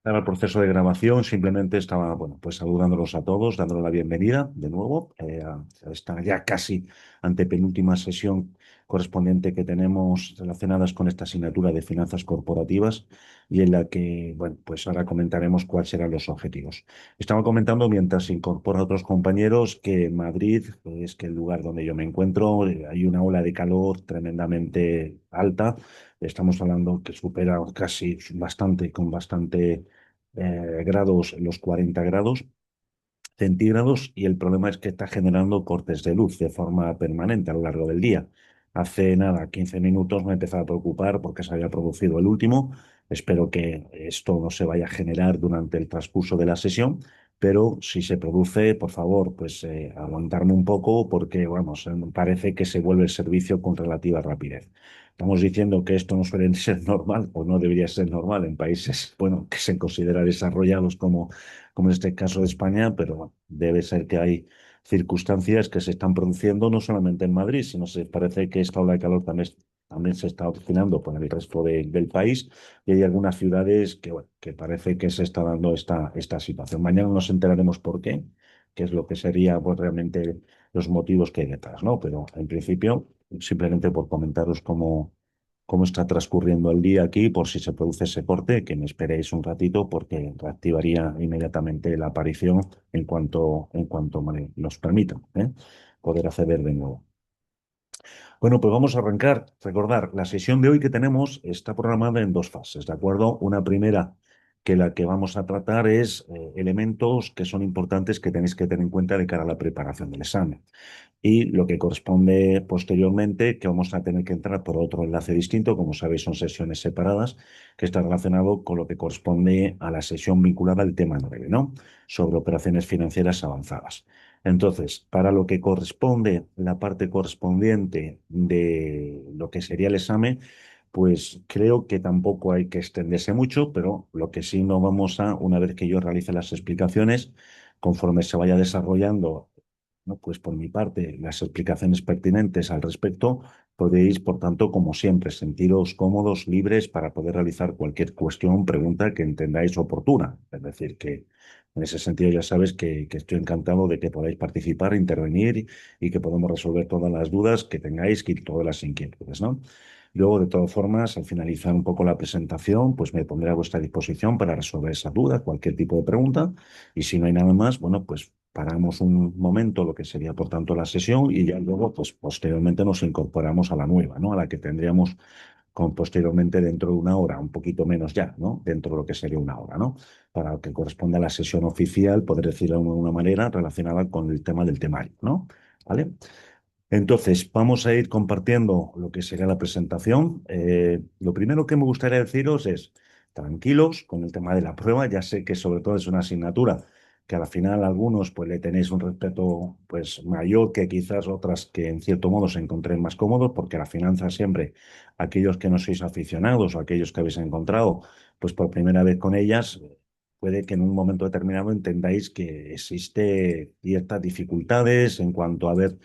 Para el proceso de grabación, simplemente estaba, bueno, pues saludándolos a todos, dándoles la bienvenida de nuevo a esta ya casi antepenúltima sesión correspondiente que tenemos relacionadas con esta asignatura de finanzas corporativas y en la que, bueno, pues ahora comentaremos cuáles serán los objetivos. Estaba comentando mientras se incorporan otros compañeros que en Madrid, es que el lugar donde yo me encuentro, hay una ola de calor tremendamente alta. Estamos hablando que supera casi bastante, con bastante grados, los 40 grados centígrados, y el problema es que está generando cortes de luz de forma permanente a lo largo del día. Hace nada, 15 minutos me empezaba a preocupar porque se había producido el último. Espero que esto no se vaya a generar durante el transcurso de la sesión, pero si se produce, por favor, pues aguantarme un poco porque, vamos, parece que se vuelve el servicio con relativa rapidez. Estamos diciendo que esto no suele ser normal o no debería ser normal en países, bueno, que se consideran desarrollados como en este caso de España, pero bueno, debe ser que hay circunstancias que se están produciendo no solamente en Madrid, sino se parece que esta ola de calor también se está originando por el resto del país, y hay algunas ciudades que, bueno, que parece que se está dando esta situación. Mañana nos enteraremos por qué es lo que sería pues, realmente los motivos que hay detrás, ¿no? Pero en principio, simplemente por comentaros cómo está transcurriendo el día aquí, por si se produce ese corte, que me esperéis un ratito porque reactivaría inmediatamente la aparición en cuanto me nos permita, poder acceder de nuevo. Bueno, pues vamos a arrancar. Recordar, la sesión de hoy que tenemos está programada en dos fases, ¿de acuerdo? Una primera, que la que vamos a tratar es elementos que son importantes que tenéis que tener en cuenta de cara a la preparación del examen. Y lo que corresponde posteriormente, que vamos a tener que entrar por otro enlace distinto, como sabéis, son sesiones separadas, que está relacionado con lo que corresponde a la sesión vinculada al tema 9, ¿no? Sobre operaciones financieras avanzadas. Entonces, para lo que corresponde, la parte correspondiente de lo que sería el examen, pues creo que tampoco hay que extenderse mucho, pero lo que sí no vamos a, una vez que yo realice las explicaciones, conforme se vaya desarrollando, ¿no? Pues por mi parte, las explicaciones pertinentes al respecto, podéis, por tanto, como siempre, sentiros cómodos, libres para poder realizar cualquier cuestión, pregunta que entendáis oportuna. Es decir, que en ese sentido ya sabes que estoy encantado de que podáis participar, intervenir y que podamos resolver todas las dudas que tengáis y todas las inquietudes, ¿no? Luego, de todas formas, al finalizar un poco la presentación, pues me pondré a vuestra disposición para resolver esa duda, cualquier tipo de pregunta. Y si no hay nada más, bueno, pues paramos un momento lo que sería, por tanto, la sesión y ya luego, pues posteriormente nos incorporamos a la nueva, ¿no? A la que tendríamos posteriormente dentro de una hora, un poquito menos ya, ¿no? Dentro de lo que sería una hora, ¿no? Para que corresponda a la sesión oficial, poder decirlo de una manera relacionada con el tema del temario, ¿no? ¿Vale? Entonces, vamos a ir compartiendo lo que sería la presentación. Lo primero que me gustaría deciros es, tranquilos con el tema de la prueba. Ya sé que sobre todo es una asignatura que al final algunos pues le tenéis un respeto pues mayor que quizás otras que en cierto modo se encontréis más cómodos, porque la finanza siempre, aquellos que no sois aficionados o aquellos que habéis encontrado pues por primera vez con ellas, puede que en un momento determinado entendáis que existe ciertas dificultades en cuanto a ver,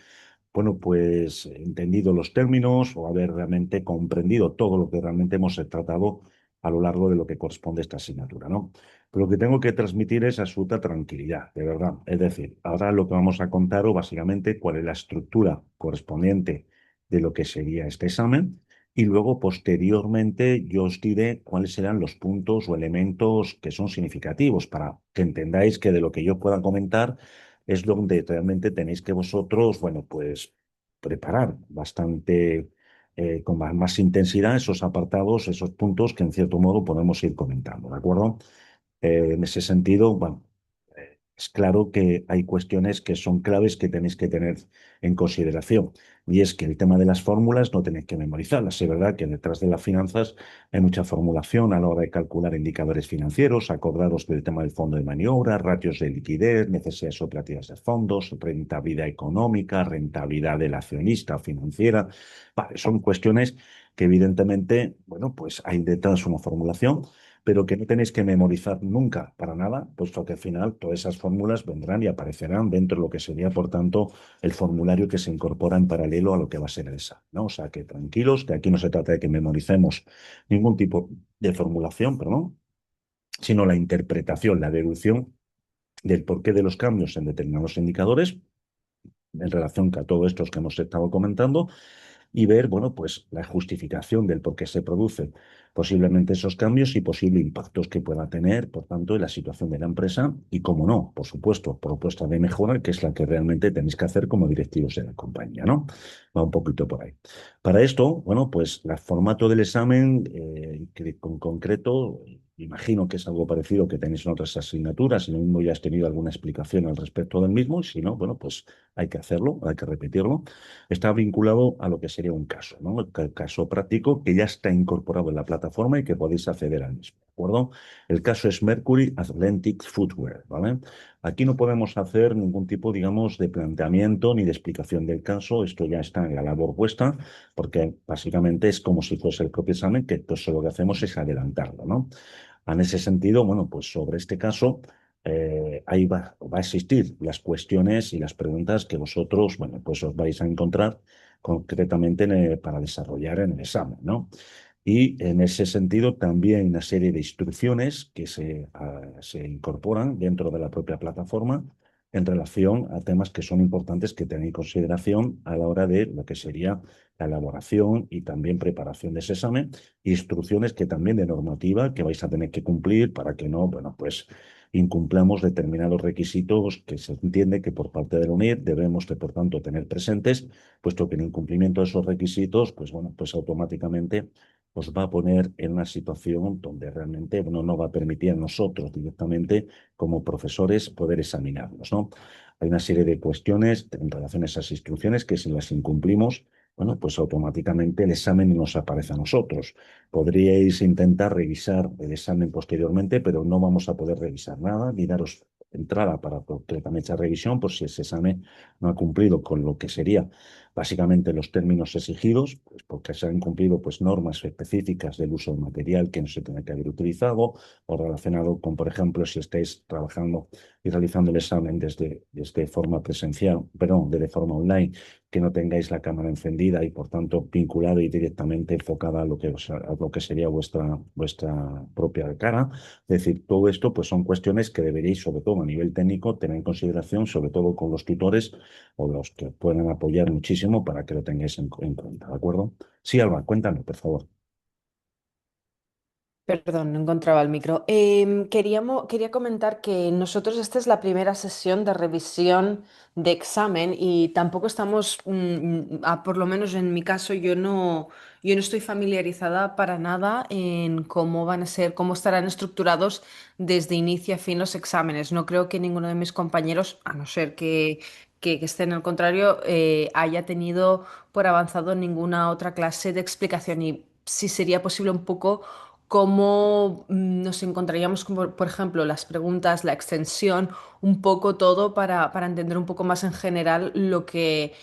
bueno, pues entendido los términos o haber realmente comprendido todo lo que realmente hemos tratado a lo largo de lo que corresponde a esta asignatura, ¿no? Pero lo que tengo que transmitir es absoluta tranquilidad, de verdad. Es decir, ahora lo que vamos a contaros básicamente cuál es la estructura correspondiente de lo que sería este examen, y luego posteriormente yo os diré cuáles serán los puntos o elementos que son significativos para que entendáis que de lo que yo pueda comentar es donde realmente tenéis que vosotros, bueno, pues preparar bastante con más intensidad esos apartados, esos puntos que en cierto modo podemos ir comentando, ¿de acuerdo? En ese sentido, bueno, es claro que hay cuestiones que son claves que tenéis que tener en consideración. Y es que el tema de las fórmulas no tenéis que memorizarlas. Es verdad que detrás de las finanzas hay mucha formulación a la hora de calcular indicadores financieros, acordados del tema del fondo de maniobra, ratios de liquidez, necesidades operativas de fondos, rentabilidad económica, rentabilidad del accionista financiera. Vale, son cuestiones que evidentemente, bueno, pues hay detrás una formulación, pero que no tenéis que memorizar nunca para nada, puesto que al final todas esas fórmulas vendrán y aparecerán dentro de lo que sería, por tanto, el formulario que se incorpora en paralelo a lo que va a ser el examen, ¿no? O sea, que tranquilos, que aquí no se trata de que memoricemos ningún tipo de formulación, perdón, sino la interpretación, la deducción del porqué de los cambios en determinados indicadores en relación a todo esto que hemos estado comentando y ver, bueno, pues la justificación del por qué se producen posiblemente esos cambios y posibles impactos que pueda tener, por tanto, en la situación de la empresa y, como no, por supuesto, propuesta de mejora, que es la que realmente tenéis que hacer como directivos de la compañía, ¿no? Va un poquito por ahí. Para esto, bueno, pues el formato del examen, que con concreto, imagino que es algo parecido que tenéis en otras asignaturas, si no mismo ya has tenido alguna explicación al respecto del mismo, y si no, bueno, pues hay que hacerlo, hay que repetirlo. Está vinculado a lo que sería un caso, ¿no? El caso práctico que ya está incorporado en la plataforma y que podéis acceder al mismo, ¿de acuerdo? El caso es Mercury Athletic Footwear, ¿vale? Aquí no podemos hacer ningún tipo, digamos, de planteamiento ni de explicación del caso. Esto ya está en la labor vuestra, porque básicamente es como si fuese el propio examen, que pues, lo que hacemos es adelantarlo, ¿no? En ese sentido, bueno, pues sobre este caso, ahí va a existir las cuestiones y las preguntas que vosotros, bueno, pues os vais a encontrar concretamente para desarrollar en el examen, ¿no? Y en ese sentido también hay una serie de instrucciones que se incorporan dentro de la propia plataforma en relación a temas que son importantes que tener en consideración a la hora de lo que sería la elaboración y también preparación de ese examen, instrucciones que también de normativa que vais a tener que cumplir para que no, bueno, pues incumplamos determinados requisitos que se entiende que por parte de la UNED debemos de, por tanto, tener presentes, puesto que el incumplimiento de esos requisitos, pues bueno, pues automáticamente os va a poner en una situación donde realmente no va a permitir a nosotros directamente como profesores poder examinarnos, ¿no? Hay una serie de cuestiones en relación a esas instrucciones que si las incumplimos, bueno, pues automáticamente el examen nos aparece a nosotros. Podríais intentar revisar el examen posteriormente, pero no vamos a poder revisar nada ni daros entrada para completamente esa revisión por si ese examen no ha cumplido con lo que sería básicamente los términos exigidos, pues porque se han cumplido pues, normas específicas del uso del material que no se tiene que haber utilizado o relacionado con, por ejemplo, si estáis trabajando y realizando el examen desde forma presencial, perdón, de forma online, que no tengáis la cámara encendida y, por tanto, vinculada y directamente enfocada a lo que sería vuestra propia cara. Es decir, todo esto pues, son cuestiones que deberéis, sobre todo a nivel técnico, tener en consideración, sobre todo con los tutores o los que pueden apoyar muchísimo para que lo tengáis en cuenta, ¿de acuerdo? Sí, Alba, cuéntame, por favor. Perdón, no encontraba el micro. Quería comentar que nosotros esta es la primera sesión de revisión de examen y tampoco estamos, por lo menos en mi caso, yo no estoy familiarizada para nada en cómo van a ser, cómo estarán estructurados desde inicio a fin los exámenes. No creo que ninguno de mis compañeros, a no ser que esté en el contrario, haya tenido por avanzado ninguna otra clase de explicación y si sería posible un poco cómo nos encontraríamos, como, por ejemplo, las preguntas, la extensión, un poco todo para entender un poco más en general lo que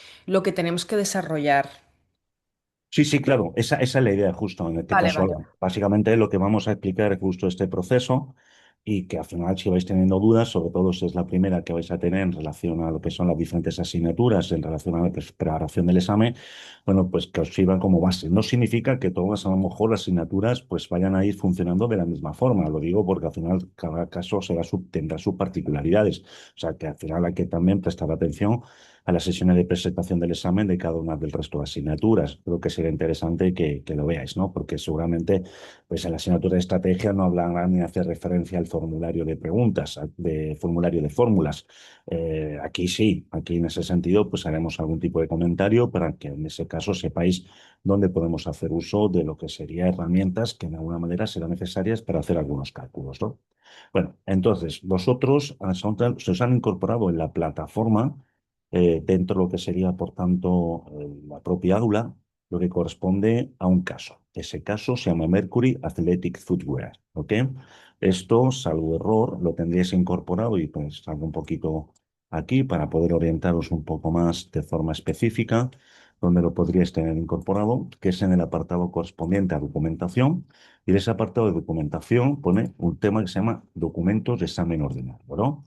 tenemos que desarrollar. Sí, sí, claro, esa es la idea justo en este Vale, caso. vale. Alba. Básicamente lo que vamos a explicar es justo este proceso y que al final si vais teniendo dudas, sobre todo si es la primera que vais a tener en relación a lo que son las diferentes asignaturas, en relación a la preparación del examen, bueno, pues que os sirvan como base. No significa que todas a lo mejor las asignaturas pues vayan a ir funcionando de la misma forma, lo digo porque al final cada caso tendrá sus particularidades, o sea que al final hay que también prestar atención a las sesiones de presentación del examen de cada una del resto de asignaturas. Creo que sería interesante que lo veáis, ¿no? Porque seguramente pues en la asignatura de estrategia no hablarán ni hacer referencia al formulario de preguntas, de formulario de fórmulas. Aquí sí, aquí en ese sentido pues haremos algún tipo de comentario para que en ese caso sepáis dónde podemos hacer uso de lo que serían herramientas que de alguna manera serán necesarias para hacer algunos cálculos, ¿no? Bueno, entonces, vosotros se os han incorporado en la plataforma dentro de lo que sería, por tanto, la propia aula, lo que corresponde a un caso. Ese caso se llama Mercury Athletic Footwear, ¿ok? Esto, salvo error, lo tendríais incorporado y pues salgo un poquito aquí para poder orientaros un poco más de forma específica, donde lo podríais tener incorporado, que es en el apartado correspondiente a documentación. Y en ese apartado de documentación pone un tema que se llama documentos de examen ordinario, ¿no?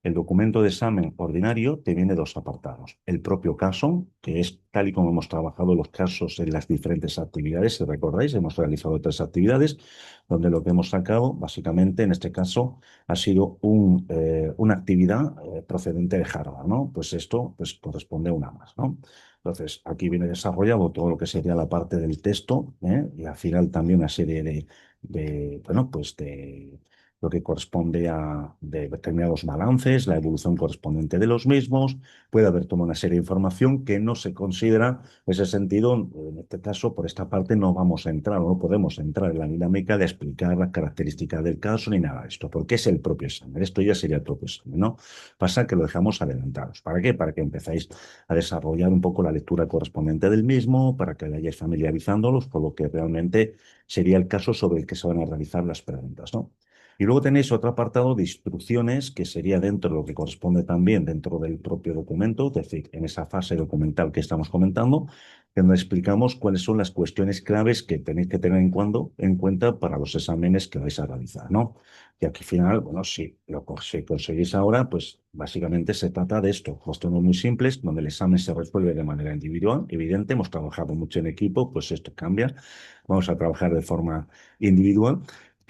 El documento de examen ordinario te viene dos apartados. El propio caso, que es tal y como hemos trabajado los casos en las diferentes actividades. Si recordáis, hemos realizado tres actividades, donde lo que hemos sacado, básicamente, en este caso, ha sido una actividad procedente de Harvard, ¿no? Pues esto pues, corresponde a una más, ¿no? Entonces, aquí viene desarrollado todo lo que sería la parte del texto, ¿eh? Y al final también una serie bueno, pues de lo que corresponde a de determinados balances, la evolución correspondiente de los mismos. Puede haber toda una serie de información que no se considera en ese sentido. En este caso, por esta parte, no vamos a entrar o no podemos entrar en la dinámica de explicar las características del caso ni nada de esto, porque es el propio examen. Esto ya sería el propio examen, ¿no? Pasa que lo dejamos adelantados. ¿Para qué? Para que empezáis a desarrollar un poco la lectura correspondiente del mismo, para que vayáis familiarizándolos con lo que realmente sería el caso sobre el que se van a realizar las preguntas, ¿no? Y luego tenéis otro apartado de instrucciones que sería dentro de lo que corresponde también dentro del propio documento, es decir, en esa fase documental que estamos comentando, donde explicamos cuáles son las cuestiones claves que tenéis que tener en cuenta para los exámenes que vais a realizar, ¿no? Y aquí al final, bueno, si conseguís ahora, pues básicamente se trata de esto, cuestiones muy simples, donde el examen se resuelve de manera individual. Evidente, hemos trabajado mucho en equipo, pues esto cambia. Vamos a trabajar de forma individual.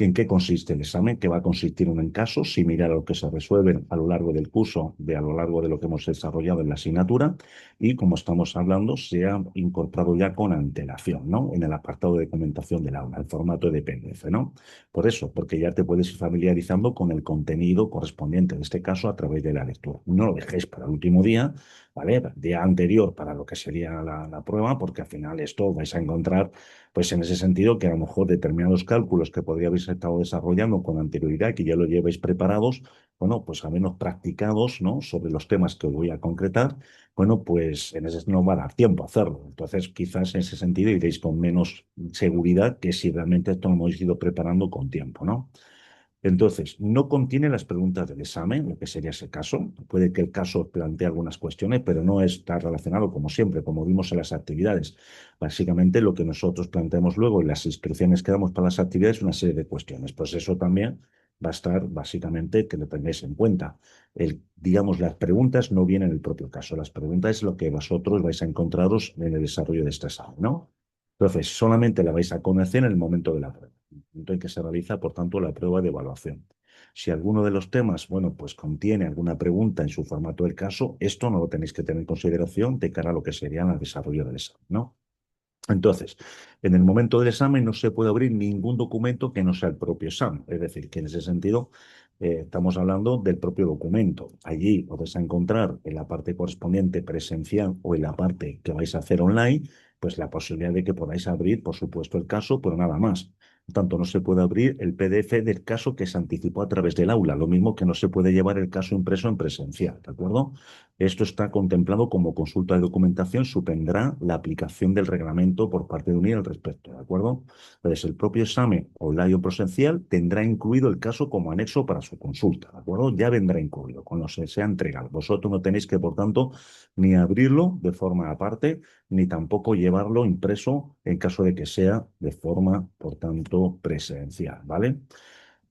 ¿En qué consiste el examen? Que va a consistir en casos similar a lo que se resuelven a lo largo del curso, a lo largo de lo que hemos desarrollado en la asignatura, y como estamos hablando, se ha incorporado ya con antelación, ¿no? En el apartado de documentación del aula, el formato de PDF, ¿no? Por eso, porque ya te puedes ir familiarizando con el contenido correspondiente, en este caso, a través de la lectura. No lo dejéis para el último día, ¿vale? El día anterior para lo que sería la prueba, porque al final esto vais a encontrar pues en ese sentido, que a lo mejor determinados cálculos que podría haber estado desarrollando con anterioridad, que ya lo llevéis preparados, bueno, pues al menos practicados, ¿no? Sobre los temas que os voy a concretar, bueno, pues en ese no va a dar tiempo a hacerlo. Entonces, quizás en ese sentido iréis con menos seguridad que si realmente esto lo hemos ido preparando con tiempo, ¿no? Entonces, no contiene las preguntas del examen, lo que sería ese caso. Puede que el caso plantee algunas cuestiones, pero no está relacionado, como siempre, como vimos en las actividades. Básicamente, lo que nosotros planteamos luego en las instrucciones que damos para las actividades es una serie de cuestiones. Pues eso también va a estar, básicamente, que lo tengáis en cuenta. Digamos, las preguntas no vienen en el propio caso. Las preguntas es lo que vosotros vais a encontraros en el desarrollo de este examen, ¿no? Entonces, solamente la vais a conocer en el momento de la prueba, momento en que se realiza, por tanto, la prueba de evaluación. Si alguno de los temas, bueno, pues contiene alguna pregunta en su formato del caso, esto no lo tenéis que tener en consideración de cara a lo que sería el desarrollo del examen, ¿no? Entonces, en el momento del examen no se puede abrir ningún documento que no sea el propio examen. Es decir, que en ese sentido estamos hablando del propio documento. Allí os vais a encontrar en la parte correspondiente presencial o en la parte que vais a hacer online, pues la posibilidad de que podáis abrir, por supuesto, el caso, pero nada más. Por tanto, no se puede abrir el PDF del caso que se anticipó a través del aula, lo mismo que no se puede llevar el caso impreso en presencial, ¿de acuerdo? Esto está contemplado como consulta de documentación, supondrá la aplicación del reglamento por parte de UNIR al respecto, ¿de acuerdo? Entonces, el propio examen online o presencial tendrá incluido el caso como anexo para su consulta, ¿de acuerdo? Ya vendrá incluido con lo que sea entregado. Vosotros no tenéis que, por tanto, ni abrirlo de forma aparte, ni tampoco llevarlo impreso en caso de que sea de forma, por tanto, presencial, ¿vale?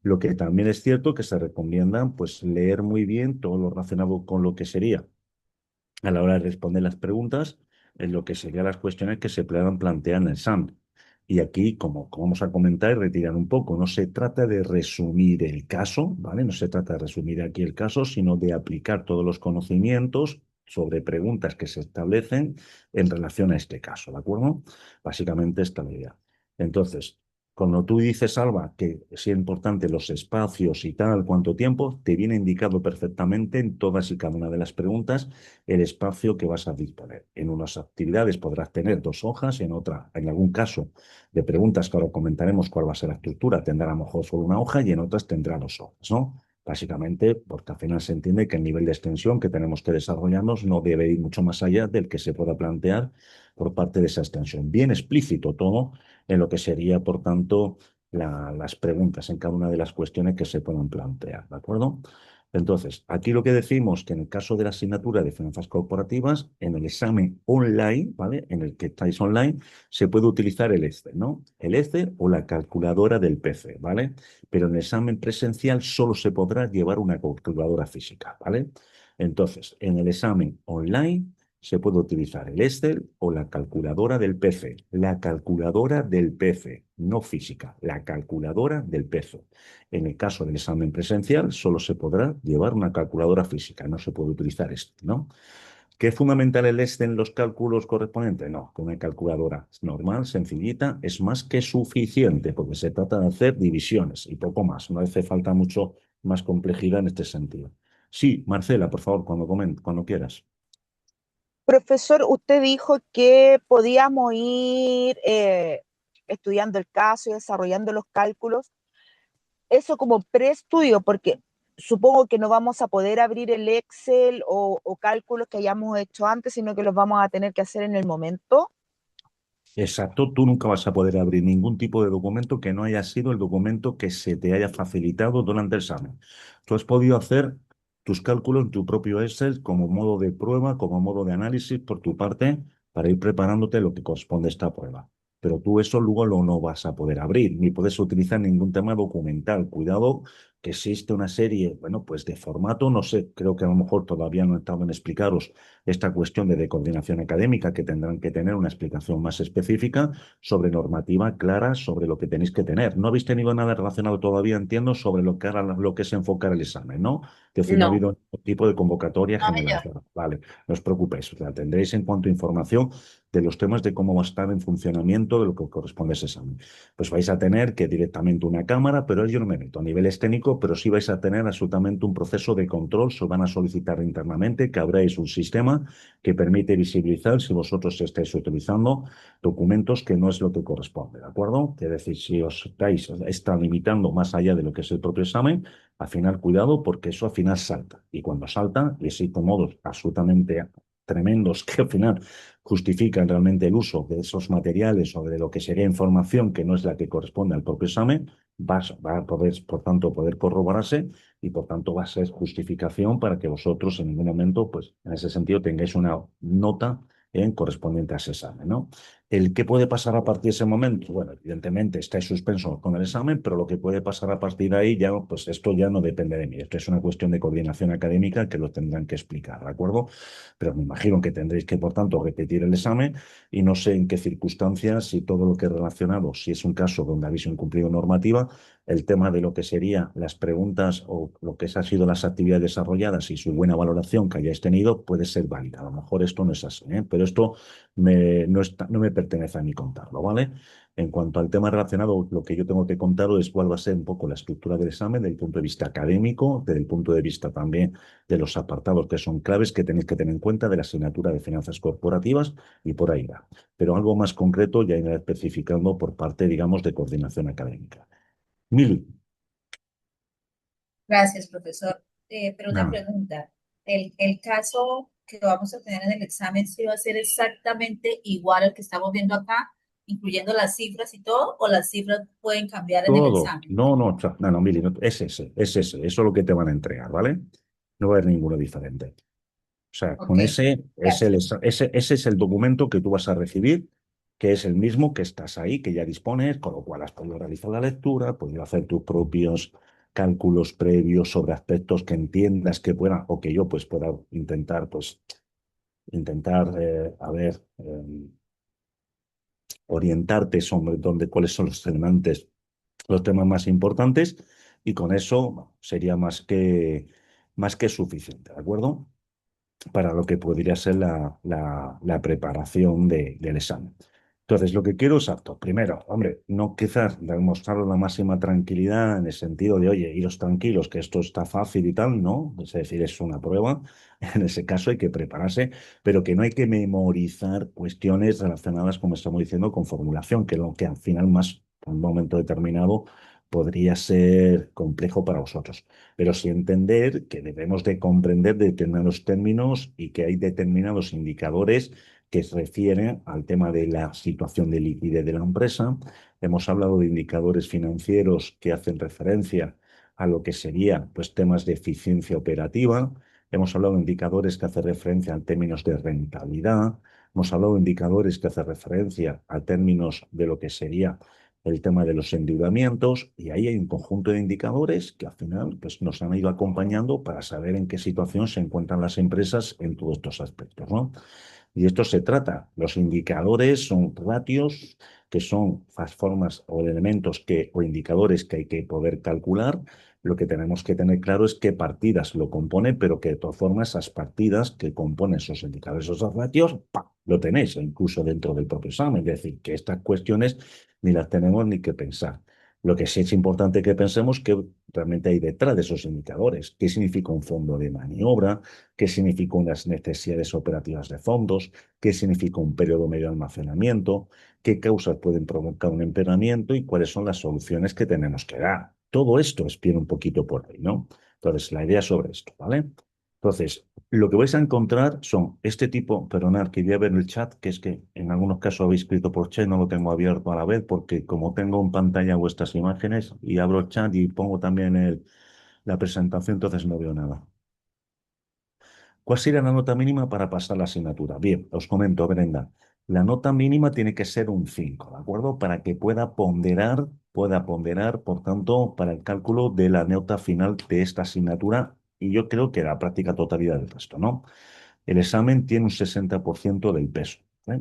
Lo que también es cierto que se recomienda, pues, leer muy bien todo lo relacionado con lo que sería a la hora de responder las preguntas en lo que serían las cuestiones que se puedan plantear en el examen. Y aquí, como vamos a comentar y retirar un poco, no se trata de resumir el caso, ¿vale? No se trata de resumir aquí el caso, sino de aplicar todos los conocimientos sobre preguntas que se establecen en relación a este caso, ¿de acuerdo? Básicamente esta es la idea. Entonces, cuando tú dices, Alba, que es importante los espacios y tal, cuánto tiempo, te viene indicado perfectamente en todas y cada una de las preguntas el espacio que vas a disponer. En unas actividades podrás tener dos hojas, en otra, en algún caso de preguntas que ahora comentaremos cuál va a ser la estructura, tendrá a lo mejor solo una hoja y en otras tendrá dos hojas, ¿no? Básicamente, porque al final se entiende que el nivel de extensión que tenemos que desarrollarnos no debe ir mucho más allá del que se pueda plantear por parte de esa extensión. Bien explícito todo en lo que sería, por tanto, las preguntas en cada una de las cuestiones que se puedan plantear, ¿de acuerdo? Entonces, aquí lo que decimos que en el caso de la asignatura de finanzas corporativas, en el examen online, ¿vale? En el que estáis online, se puede utilizar el Excel, ¿no? El Excel o la calculadora del PC, ¿vale? Pero en el examen presencial solo se podrá llevar una calculadora física, ¿vale? Entonces, en el examen online se puede utilizar el Excel o la calculadora del PC. La calculadora del PC, no física, la calculadora del PC. En el caso del examen presencial, solo se podrá llevar una calculadora física, no se puede utilizar esto, ¿no? ¿Qué es fundamental el este en los cálculos correspondientes? No, con una calculadora normal, sencillita, es más que suficiente, porque se trata de hacer divisiones y poco más. No hace falta mucho más complejidad en este sentido. Sí, Marcela, por favor, cuando quieras. Profesor, usted dijo que podíamos ir estudiando el caso y desarrollando los cálculos, eso como preestudio, porque supongo que no vamos a poder abrir el Excel o cálculos que hayamos hecho antes, sino que los vamos a tener que hacer en el momento. Exacto, tú nunca vas a poder abrir ningún tipo de documento que no haya sido el documento que se te haya facilitado durante el examen. Tú has podido hacer tus cálculos en tu propio Excel como modo de prueba, como modo de análisis por tu parte, para ir preparándote lo que corresponde a esta prueba. Pero tú eso luego lo no vas a poder abrir, ni puedes utilizar ningún tema documental. Cuidado que existe una serie, bueno, pues de formato, no sé, creo que a lo mejor todavía no he estado en explicaros esta cuestión de coordinación académica, que tendrán que tener una explicación más específica sobre normativa clara sobre lo que tenéis que tener. No habéis tenido nada relacionado todavía, entiendo, sobre lo que es enfocar el examen, ¿no? Es decir, no ha No. habido ningún tipo de convocatoria generalizada. Vale, no os preocupéis, la tendréis en cuanto a información de los temas de cómo va a estar en funcionamiento de lo que corresponde a ese examen. Pues vais a tener que directamente una cámara, pero yo no me meto a niveles técnicos, pero sí vais a tener absolutamente un proceso de control, se van a solicitar internamente que abráis un sistema que permite visibilizar si vosotros estáis utilizando documentos que no es lo que corresponde, ¿de acuerdo? Es decir, si os estáis limitando más allá de lo que es el propio examen, al final cuidado porque eso al final salta. Y cuando salta, y existen modos absolutamente tremendos que al final justifican realmente el uso de esos materiales o de lo que sería información que no es la que corresponde al propio examen, va a poder, por tanto, poder corroborarse y por tanto va a ser justificación para que vosotros en ningún momento, pues en ese sentido, tengáis una nota en correspondiente a ese examen, ¿no? ¿El qué puede pasar a partir de ese momento? Bueno, evidentemente estáis suspensos con el examen, pero lo que puede pasar a partir de ahí ya, pues esto ya no depende de mí. Esto es una cuestión de coordinación académica que lo tendrán que explicar, ¿de acuerdo? Pero me imagino que tendréis que, por tanto, repetir el examen y no sé en qué circunstancias, si todo lo que es relacionado, si es un caso donde habéis incumplido normativa, el tema de lo que serían las preguntas o lo que han sido las actividades desarrolladas y su buena valoración que hayáis tenido puede ser válida. A lo mejor esto no es así, ¿eh? Pero esto no me pertenece a mí contarlo, ¿vale? En cuanto al tema relacionado, lo que yo tengo que contaros es cuál va a ser un poco la estructura del examen desde el punto de vista académico, desde el punto de vista también de los apartados que son claves que tenéis que tener en cuenta de la asignatura de finanzas corporativas y por ahí va. Pero algo más concreto ya irá especificando por parte, digamos, de coordinación académica. Mil, Gracias, profesor. Pero una nada. pregunta, ¿el caso que vamos a tener en el examen sí va a ser exactamente igual al que estamos viendo acá, incluyendo las cifras y todo, o las cifras pueden cambiar en el Todo. examen? No, no, no, Mili, es ese. Eso es lo que te van a entregar, ¿vale? No va a haber ninguno diferente. O sea, Ok, con ese, gracias. ese es el documento que tú vas a recibir, que es el mismo que estás ahí, que ya dispones, con lo cual has podido realizar la lectura, podido hacer tus propios cálculos previos sobre aspectos que entiendas que puedan, o que yo pues pueda intentar, a ver, orientarte sobre dónde, cuáles son los temas más importantes, y con eso bueno, sería más que suficiente, ¿de acuerdo? Para lo que podría ser la preparación del examen. Entonces, lo que quiero es apto. Primero, hombre, no quizás demostraros la máxima tranquilidad en el sentido de, oye, iros tranquilos, que esto está fácil y tal, ¿no? Es decir, es una prueba. En ese caso hay que prepararse, pero que no hay que memorizar cuestiones relacionadas, como estamos diciendo, con formulación, que es lo que al final más, en un momento determinado, podría ser complejo para vosotros, pero sí entender que debemos de comprender determinados términos y que hay determinados indicadores que se refieren al tema de la situación de liquidez de la empresa. Hemos hablado de indicadores financieros que hacen referencia a lo que sería pues, temas de eficiencia operativa. Hemos hablado de indicadores que hacen referencia a términos de rentabilidad. Hemos hablado de indicadores que hacen referencia a términos de lo que sería el tema de los endeudamientos, y ahí hay un conjunto de indicadores que al final pues, nos han ido acompañando para saber en qué situación se encuentran las empresas en todos estos aspectos, ¿no? Y esto se trata. Los indicadores son ratios, que son las formas o elementos o indicadores que hay que poder calcular. Lo que tenemos que tener claro es qué partidas lo componen, pero que de todas formas esas partidas que componen esos indicadores, esos ratios, ¡pam!, lo tenéis incluso dentro del propio examen. Es decir, que estas cuestiones ni las tenemos ni que pensar. Lo que sí es importante que pensemos que realmente hay detrás de esos indicadores. ¿Qué significa un fondo de maniobra? ¿Qué significa unas necesidades operativas de fondos? ¿Qué significa un periodo medio de almacenamiento? ¿Qué causas pueden provocar un empeoramiento? ¿Y cuáles son las soluciones que tenemos que dar? Todo esto es bien un poquito por ahí, ¿no? Entonces, la idea sobre esto, ¿vale? Entonces, lo que vais a encontrar son este tipo, perdonad, que voy a ver el chat, que es que en algunos casos habéis escrito por chat, no lo tengo abierto a la vez, porque como tengo en pantalla vuestras imágenes y abro el chat y pongo también la presentación, entonces no veo nada. ¿Cuál sería la nota mínima para pasar la asignatura? Bien, os comento, Brenda. La nota mínima tiene que ser un 5, ¿de acuerdo? Para que pueda ponderar, por tanto, para el cálculo de la nota final de esta asignatura, y yo creo que la práctica totalidad del resto, ¿no? El examen tiene un 60% del peso, ¿eh?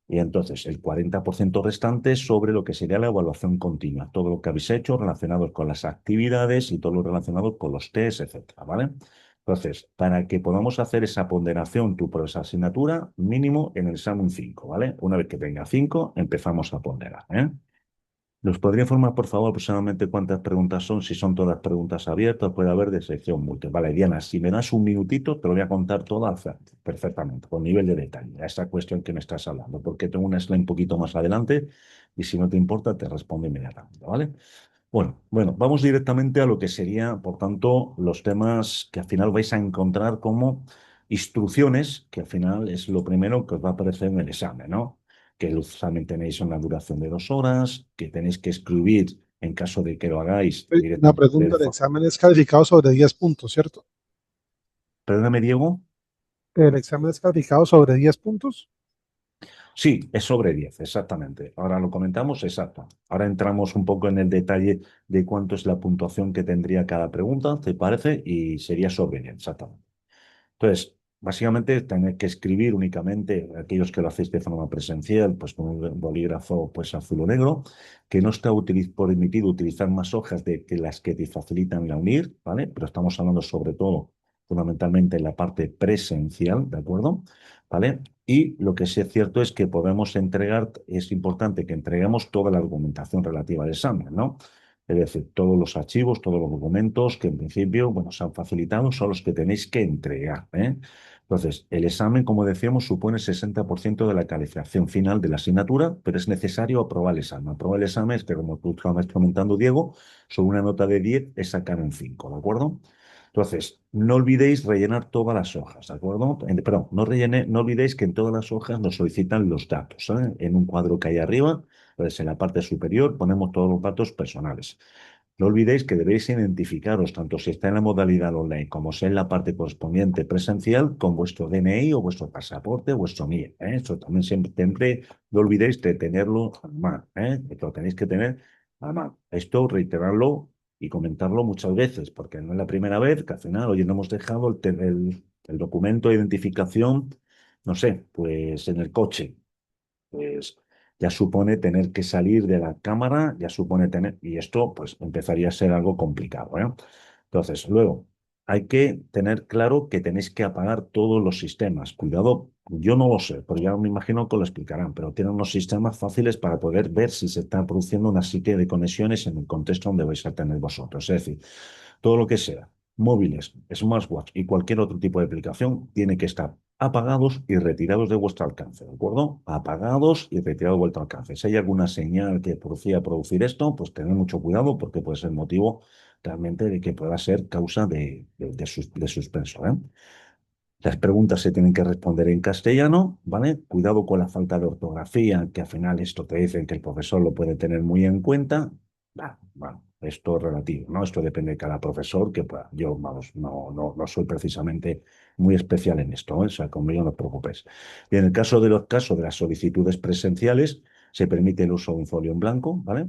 Y entonces el 40% restante sobre lo que sería la evaluación continua, todo lo que habéis hecho relacionado con las actividades y todo lo relacionado con los test, etcétera, ¿vale? Entonces, para que podamos hacer esa ponderación tú por esa asignatura, mínimo en el examen 5, ¿vale? Una vez que tenga 5, empezamos a ponderar, ¿eh? ¿Nos podría informar, por favor, aproximadamente cuántas preguntas son? Si son todas preguntas abiertas, puede haber de sección múltiple. Vale, Diana, si me das un minutito, te lo voy a contar todo perfectamente, con nivel de detalle, a esa cuestión que me estás hablando, porque tengo una slide un poquito más adelante y si no te importa, te respondo inmediatamente, ¿vale? Bueno, vamos directamente a lo que sería, por tanto, los temas que al final vais a encontrar como instrucciones, que al final es lo primero que os va a aparecer en el examen, ¿no? Que el examen tenéis una duración de 2 horas, que tenéis que escribir, en caso de que lo hagáis Una directamente. pregunta, el examen es calificado sobre 10 puntos, ¿cierto? Perdóname, Diego. El examen es calificado sobre 10 puntos. Sí, es sobre 10, exactamente. Ahora lo comentamos, exacto. Ahora entramos un poco en el detalle de cuánto es la puntuación que tendría cada pregunta, ¿te parece? Y sería sobre 10, exactamente. Entonces, básicamente, tener que escribir únicamente, aquellos que lo hacéis de forma presencial, pues con un bolígrafo pues, azul o negro, que no está permitido utilizar más hojas de que las que te facilitan la unir, ¿vale? Pero estamos hablando sobre todo, fundamentalmente, en la parte presencial, ¿de acuerdo? ¿Vale? Y lo que sí es cierto es que podemos entregar, es importante que entreguemos toda la argumentación relativa al examen, ¿no? Es decir, todos los archivos, todos los documentos que en principio, bueno, se han facilitado son los que tenéis que entregar, ¿eh? Entonces, el examen, como decíamos, supone el 60% de la calificación final de la asignatura, pero es necesario aprobar el examen. Aprobar el examen es que, como tú estabas comentando, Diego, sobre una nota de 10 es sacar un 5, ¿de acuerdo? Entonces, no olvidéis rellenar todas las hojas, ¿de acuerdo? Perdón, no olvidéis que en todas las hojas nos solicitan los datos, ¿eh? En un cuadro que hay arriba, pues en la parte superior ponemos todos los datos personales. No olvidéis que debéis identificaros, tanto si está en la modalidad online como si en la parte correspondiente presencial, con vuestro DNI o vuestro pasaporte o vuestro NIE, ¿eh? Eso también siempre no olvidéis de tenerlo a mano, ¿eh? Lo tenéis que tener a mano. Esto reiterarlo y comentarlo muchas veces, porque no es la primera vez que al final, oye, no hemos dejado el documento de identificación, no sé, pues en el coche. Pues ya supone tener que salir de la cámara, ya supone tener, y esto pues empezaría a ser algo complicado, ¿eh? Entonces, luego, hay que tener claro que tenéis que apagar todos los sistemas. Cuidado, yo no lo sé, pero ya me imagino que lo explicarán, pero tienen unos sistemas fáciles para poder ver si se está produciendo una serie de conexiones en el contexto donde vais a tener vosotros. Es decir, todo lo que sea móviles, smartwatch y cualquier otro tipo de aplicación tiene que estar apagados y retirados de vuestro alcance, ¿de acuerdo? Apagados y retirados de vuestro alcance. Si hay alguna señal que producía producir esto, pues tened mucho cuidado porque puede ser motivo realmente de que pueda ser causa de suspenso, ¿eh? Las preguntas se tienen que responder en castellano, ¿vale? Cuidado con la falta de ortografía, que al final esto te dicen que el profesor lo puede tener muy en cuenta. Bueno, esto es relativo, ¿no? Esto depende de cada profesor, que pues, yo, vamos, no soy precisamente muy especial en esto, ¿eh? O sea, conmigo no os preocupéis. Y en el caso de los casos de las solicitudes presenciales, se permite el uso de un folio en blanco, ¿vale?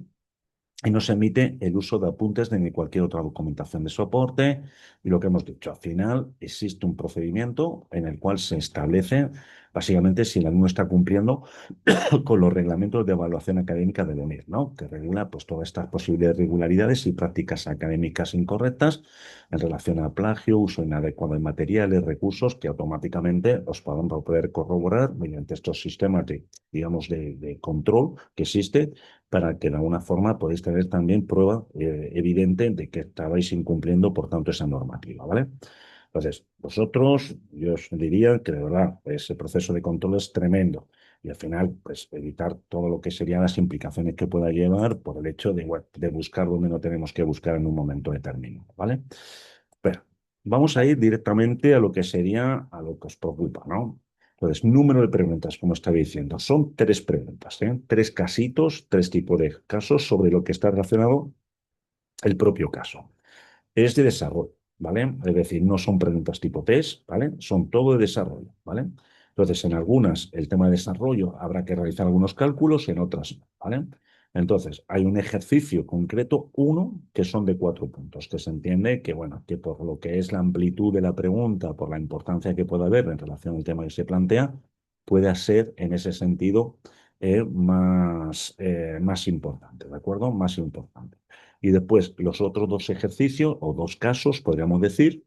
Y no se emite el uso de apuntes ni cualquier otra documentación de soporte. Y lo que hemos dicho, al final existe un procedimiento en el cual se establece, básicamente, si el alumno está cumpliendo con los reglamentos de evaluación académica del ENIR, ¿no? Que regula pues, todas estas posibles irregularidades y prácticas académicas incorrectas en relación a plagio, uso inadecuado de materiales, recursos, que automáticamente os van a poder corroborar mediante estos sistemas de, digamos, de control que existe para que de alguna forma podáis tener también prueba evidente de que estabais incumpliendo, por tanto, esa normativa, ¿vale? Entonces, vosotros, yo os diría que de verdad ese proceso de control es tremendo y al final, pues evitar todo lo que serían las implicaciones que pueda llevar por el hecho de, bueno, de buscar donde no tenemos que buscar en un momento determinado, ¿vale? Pero vamos a ir directamente a lo que sería, a lo que os preocupa, ¿no? Entonces, número de preguntas, como estaba diciendo, son 3 preguntas, ¿eh? 3 casitos, 3 tipos de casos sobre lo que está relacionado el propio caso. Es de desarrollo, ¿vale? Es decir, no son preguntas tipo test, ¿vale? Son todo de desarrollo, ¿vale? Entonces, en algunas, el tema de desarrollo habrá que realizar algunos cálculos, en otras no, ¿vale? Entonces, hay un ejercicio concreto, uno, que son de 4 puntos, que se entiende que, bueno, que por lo que es la amplitud de la pregunta, por la importancia que pueda haber en relación al tema que se plantea, pueda ser, en ese sentido, más importante, ¿de acuerdo? Más importante. Y después los otros 2 ejercicios o 2 casos, podríamos decir,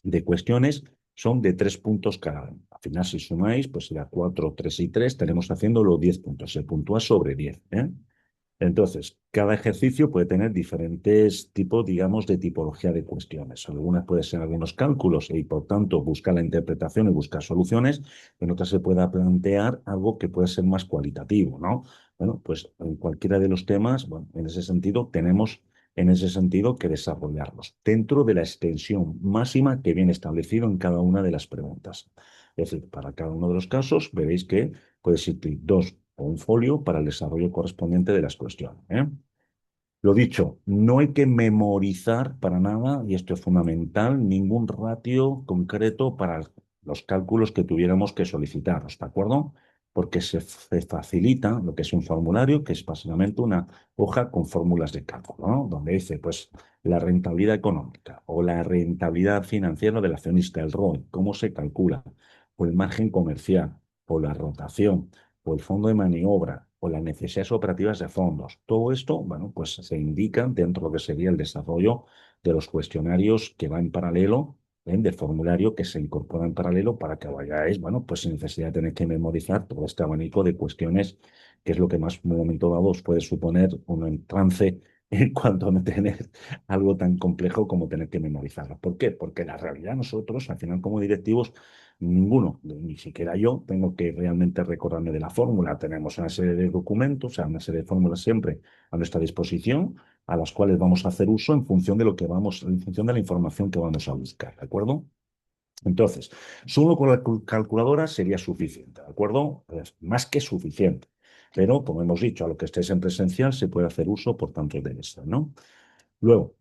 de cuestiones son de 3 puntos cada uno. Al final, si sumáis, pues será 4, 3 y 3, estaremos haciendo los 10 puntos. Se puntúa sobre 10, ¿eh? Entonces, cada ejercicio puede tener diferentes tipos, digamos, de tipología de cuestiones. Algunas pueden ser algunos cálculos y, por tanto, buscar la interpretación y buscar soluciones. En otras se pueda plantear algo que puede ser más cualitativo, ¿no? Bueno, pues en cualquiera de los temas, bueno, en ese sentido, tenemos en ese sentido que desarrollarlos dentro de la extensión máxima que viene establecido en cada una de las preguntas. Es decir, para cada uno de los casos, veréis que puede existir 2 o un folio para el desarrollo correspondiente de las cuestiones, ¿eh? Lo dicho, no hay que memorizar para nada, y esto es fundamental, ningún ratio concreto para los cálculos que tuviéramos que solicitaros, ¿de acuerdo? Porque se facilita lo que es un formulario, que es básicamente una hoja con fórmulas de cálculo, ¿no? Donde dice, pues, la rentabilidad económica o la rentabilidad financiera del accionista, el ROE, cómo se calcula, o el margen comercial, o la rotación, o el fondo de maniobra, o las necesidades operativas de fondos. Todo esto, bueno, pues se indica dentro de lo que sería el desarrollo de los cuestionarios que va en paralelo, de formulario que se incorpora en paralelo para que vayáis, bueno, pues sin necesidad de tener que memorizar todo este abanico de cuestiones, que es lo que más en un momento dado os puede suponer un trance en cuanto a no tener algo tan complejo como tener que memorizarlo. ¿Por qué? Porque la realidad nosotros, al final como directivos, ninguno, ni siquiera yo, tengo que realmente recordarme de la fórmula. Tenemos una serie de documentos, o sea, una serie de fórmulas siempre a nuestra disposición, a las cuales vamos a hacer uso en función de lo que vamos, en función de la información que vamos a buscar, ¿de acuerdo? Entonces, solo con la calculadora sería suficiente, ¿de acuerdo? Es más que suficiente. Pero, como hemos dicho, a lo que estéis en presencial se puede hacer uso, por tanto, de esto, ¿no? Luego,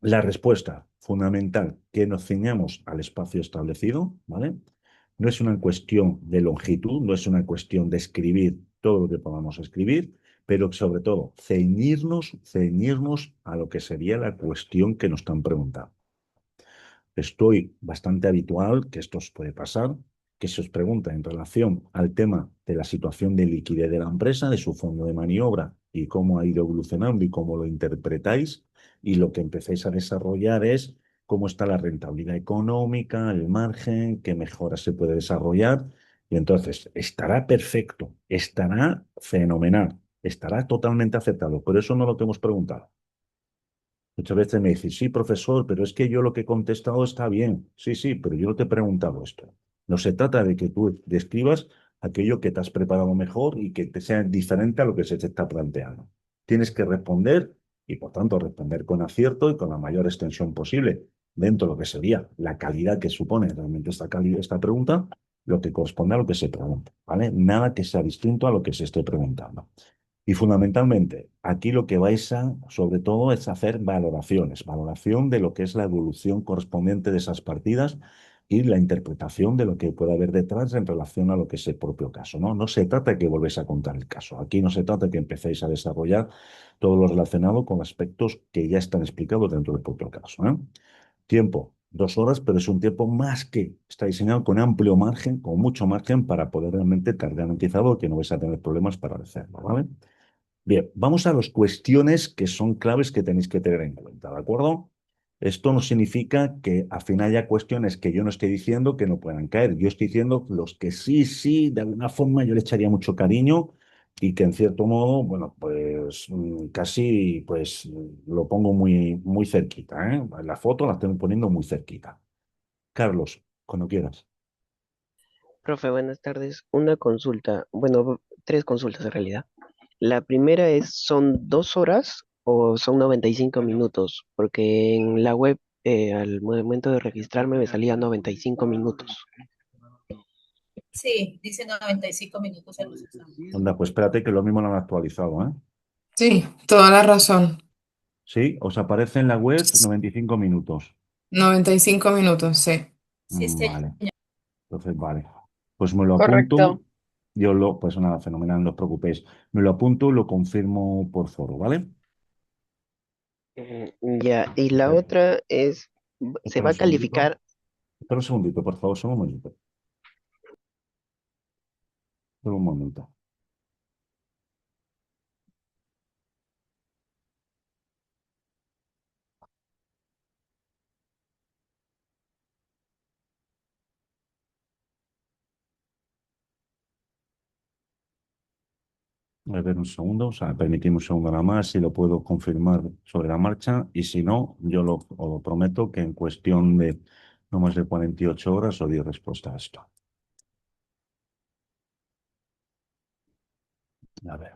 la respuesta fundamental, que nos ciñamos al espacio establecido, ¿vale? No es una cuestión de longitud, no es una cuestión de escribir todo lo que podamos escribir, pero sobre todo ceñirnos a lo que sería la cuestión que nos están preguntando. Estoy bastante habitual, que esto os puede pasar, que se os pregunta en relación al tema de la situación de liquidez de la empresa, de su fondo de maniobra y cómo ha ido evolucionando y cómo lo interpretáis. Y lo que empecéis a desarrollar es cómo está la rentabilidad económica, el margen, qué mejoras se puede desarrollar. Y entonces estará perfecto, estará fenomenal, estará totalmente aceptado. Pero eso no es lo que hemos preguntado. Muchas veces me dicen, sí, profesor, pero es que yo lo que he contestado está bien. Sí, sí, pero yo no te he preguntado esto. No se trata de que tú describas aquello que te has preparado mejor y que te sea diferente a lo que se te está planteando. Tienes que responder y, por tanto, responder con acierto y con la mayor extensión posible dentro de lo que sería la calidad que supone realmente esta pregunta, lo que corresponde a lo que se pregunta, ¿vale? Nada que sea distinto a lo que se esté preguntando. Y fundamentalmente, aquí lo que vais a, sobre todo, es hacer valoraciones, valoración de lo que es la evolución correspondiente de esas partidas y la interpretación de lo que puede haber detrás en relación a lo que es el propio caso, ¿no? No se trata de que volvéis a contar el caso. Aquí no se trata de que empecéis a desarrollar todo lo relacionado con aspectos que ya están explicados dentro del propio caso, ¿eh? Tiempo, 2 horas, pero es un tiempo más que está diseñado con amplio margen, con mucho margen para poder realmente estar garantizado que no vais a tener problemas para hacerlo, ¿vale? Bien, vamos a las cuestiones que son claves que tenéis que tener en cuenta, ¿de acuerdo? Esto no significa que al final haya cuestiones que yo no estoy diciendo que no puedan caer. Yo estoy diciendo los que sí, sí, de alguna forma yo le echaría mucho cariño y que en cierto modo, bueno, pues casi pues lo pongo muy, muy cerquita, ¿eh? La foto la estoy poniendo muy cerquita. Carlos, cuando quieras. Profe, buenas tardes. Una consulta, bueno, tres consultas en realidad. La primera es, ¿son 2 horas o son 95 minutos? Porque en la web, al momento de registrarme, me salía 95 minutos. Sí, dice 95 minutos en los exámenes. Anda, pues espérate que lo mismo lo han actualizado, ¿eh? Sí, toda la razón. Sí, os aparece en la web 95 minutos. 95 minutos, sí. Sí, Vale, entonces vale. Pues me lo apunto. Correcto. Pues nada, fenomenal, no os preocupéis. Me lo apunto y lo confirmo por foro, ¿vale? Ya, y la Perfecto. otra es, ¿se Espera va un a segundito. calificar? Espera un segundito, por favor, solo un momento. Solo un momento. A ver un segundo, o sea, permitimos un segundo nada más, si lo puedo confirmar sobre la marcha, y si no, os lo prometo que en cuestión de no más de 48 horas os doy respuesta a esto. A ver.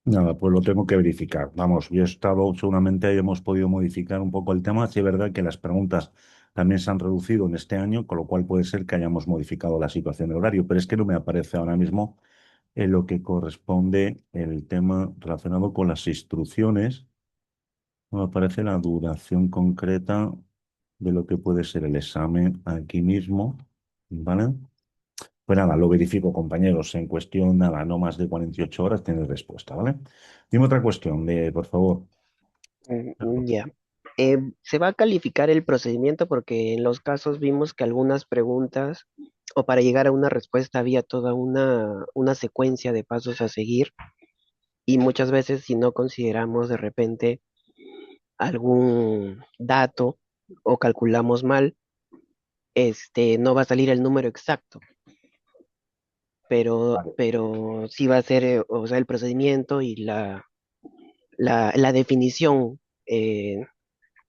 Nada, pues lo tengo que verificar. Vamos, yo he estado, seguramente hemos podido modificar un poco el tema. Sí, es verdad que las preguntas también se han reducido en este año, con lo cual puede ser que hayamos modificado la situación de horario, pero es que no me aparece ahora mismo en lo que corresponde el tema relacionado con las instrucciones. No me aparece la duración concreta de lo que puede ser el examen aquí mismo, ¿vale? Pues nada, lo verifico, compañeros. En cuestión, nada, no más de 48 horas tienes respuesta, ¿vale? Dime otra cuestión, por favor. Ya. ¿Se va a calificar el procedimiento? Porque en los casos vimos que algunas preguntas, o para llegar a una respuesta, había toda una secuencia de pasos a seguir. Y muchas veces si no consideramos de repente algún dato o calculamos mal, no va a salir el número exacto, Vale. pero sí va a ser, o sea, el procedimiento y la definición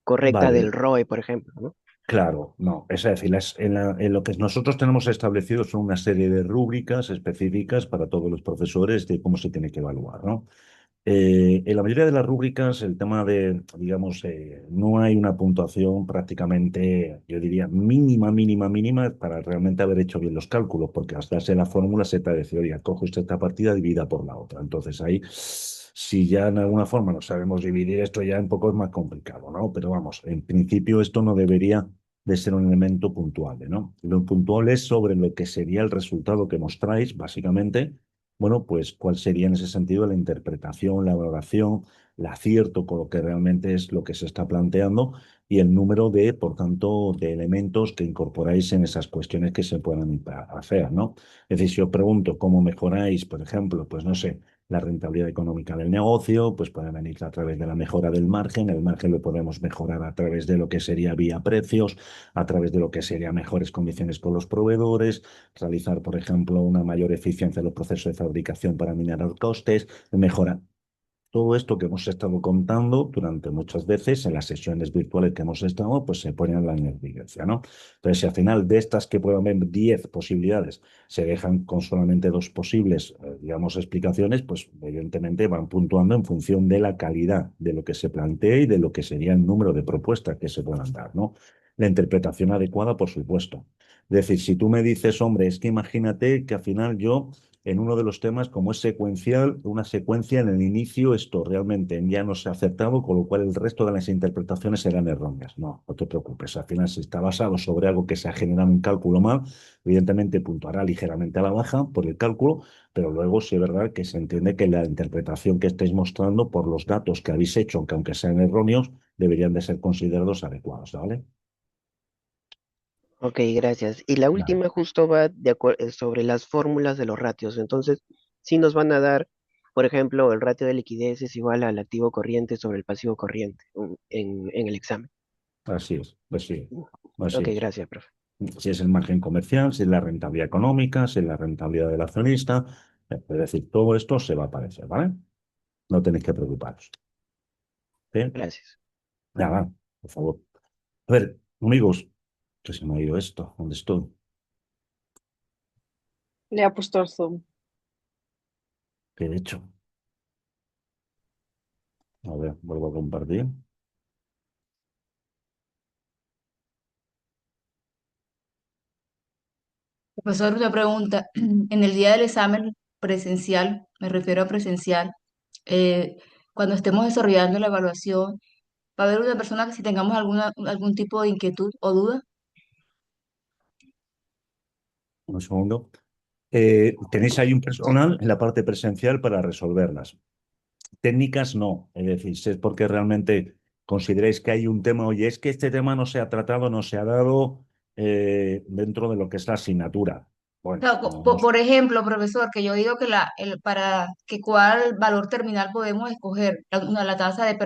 correcta Vale, del ROE, por ejemplo, ¿no? claro, no. Es decir, en lo que nosotros tenemos establecido son una serie de rúbricas específicas para todos los profesores de cómo se tiene que evaluar, ¿no? En la mayoría de las rúbricas, el tema de, digamos, no hay una puntuación prácticamente, yo diría, mínima, mínima, mínima para realmente haber hecho bien los cálculos, porque hasta darse la fórmula se te decir, oiga, coge usted esta partida, divida por la otra. Entonces ahí, si ya en alguna forma no sabemos dividir esto, ya un poco es más complicado, ¿no? Pero vamos, en principio esto no debería de ser un elemento puntuable, ¿no? Lo puntual es sobre lo que sería el resultado que mostráis, básicamente bueno, pues cuál sería en ese sentido la interpretación, la valoración, el acierto con lo que realmente es lo que se está planteando y el número de, por tanto, de elementos que incorporáis en esas cuestiones que se puedan hacer, ¿no? Es decir, si os pregunto cómo mejoráis, por ejemplo, pues no sé, la rentabilidad económica del negocio, pues puede venir a través de la mejora del margen. El margen lo podemos mejorar a través de lo que sería vía precios, a través de lo que sería mejores condiciones con los proveedores, realizar, por ejemplo, una mayor eficiencia en los procesos de fabricación para minorar costes, mejora. Todo esto que hemos estado contando durante muchas veces en las sesiones virtuales que hemos estado, pues se pone en la evidencia, ¿no? Entonces, si al final de estas que pueden haber 10 posibilidades se dejan con solamente dos posibles, digamos, explicaciones, pues evidentemente van puntuando en función de la calidad de lo que se plantee y de lo que sería el número de propuestas que se puedan dar, ¿no? La interpretación adecuada, por supuesto. Es decir, si tú me dices, hombre, es que imagínate que al final yo en uno de los temas, como es secuencial, una secuencia en el inicio, esto realmente ya no se ha aceptado, con lo cual el resto de las interpretaciones serán erróneas. No, no te preocupes. Al final, si está basado sobre algo que se ha generado un cálculo mal, evidentemente puntuará ligeramente a la baja por el cálculo, pero luego sí es verdad que se entiende que la interpretación que estáis mostrando por los datos que habéis hecho, que aunque sean erróneos, deberían de ser considerados adecuados, ¿vale? Ok, gracias. Y la Vale. última justo va sobre las fórmulas de los ratios. Entonces, sí nos van a dar, por ejemplo, el ratio de liquidez es igual al activo corriente sobre el pasivo corriente en el examen. Así es, pues sí, así Ok, es. gracias, profe. Si es el margen comercial, si es la rentabilidad económica, si es la rentabilidad del accionista. Es decir, todo esto se va a aparecer, ¿vale? No tenéis que preocuparos. ¿Sí? Gracias. Nada, por favor. A ver, amigos, que se me ha ido esto. ¿Dónde estoy? Le ha puesto el zoom. ¿Qué he hecho? A ver, vuelvo a compartir. Profesor, una pregunta. En el día del examen presencial, me refiero a presencial, eh, cuando estemos desarrollando la evaluación, ¿va a haber una persona que si tengamos algún tipo de inquietud o duda? Un segundo. Tenéis ahí un personal en la parte presencial para resolverlas. Técnicas no, es decir, si es porque realmente consideráis que hay un tema, oye, es que este tema no se ha tratado, no se ha dado dentro de lo que es la asignatura. O Bueno, sea, por ejemplo, profesor, que yo digo que para que cuál valor terminal podemos escoger, la tasa de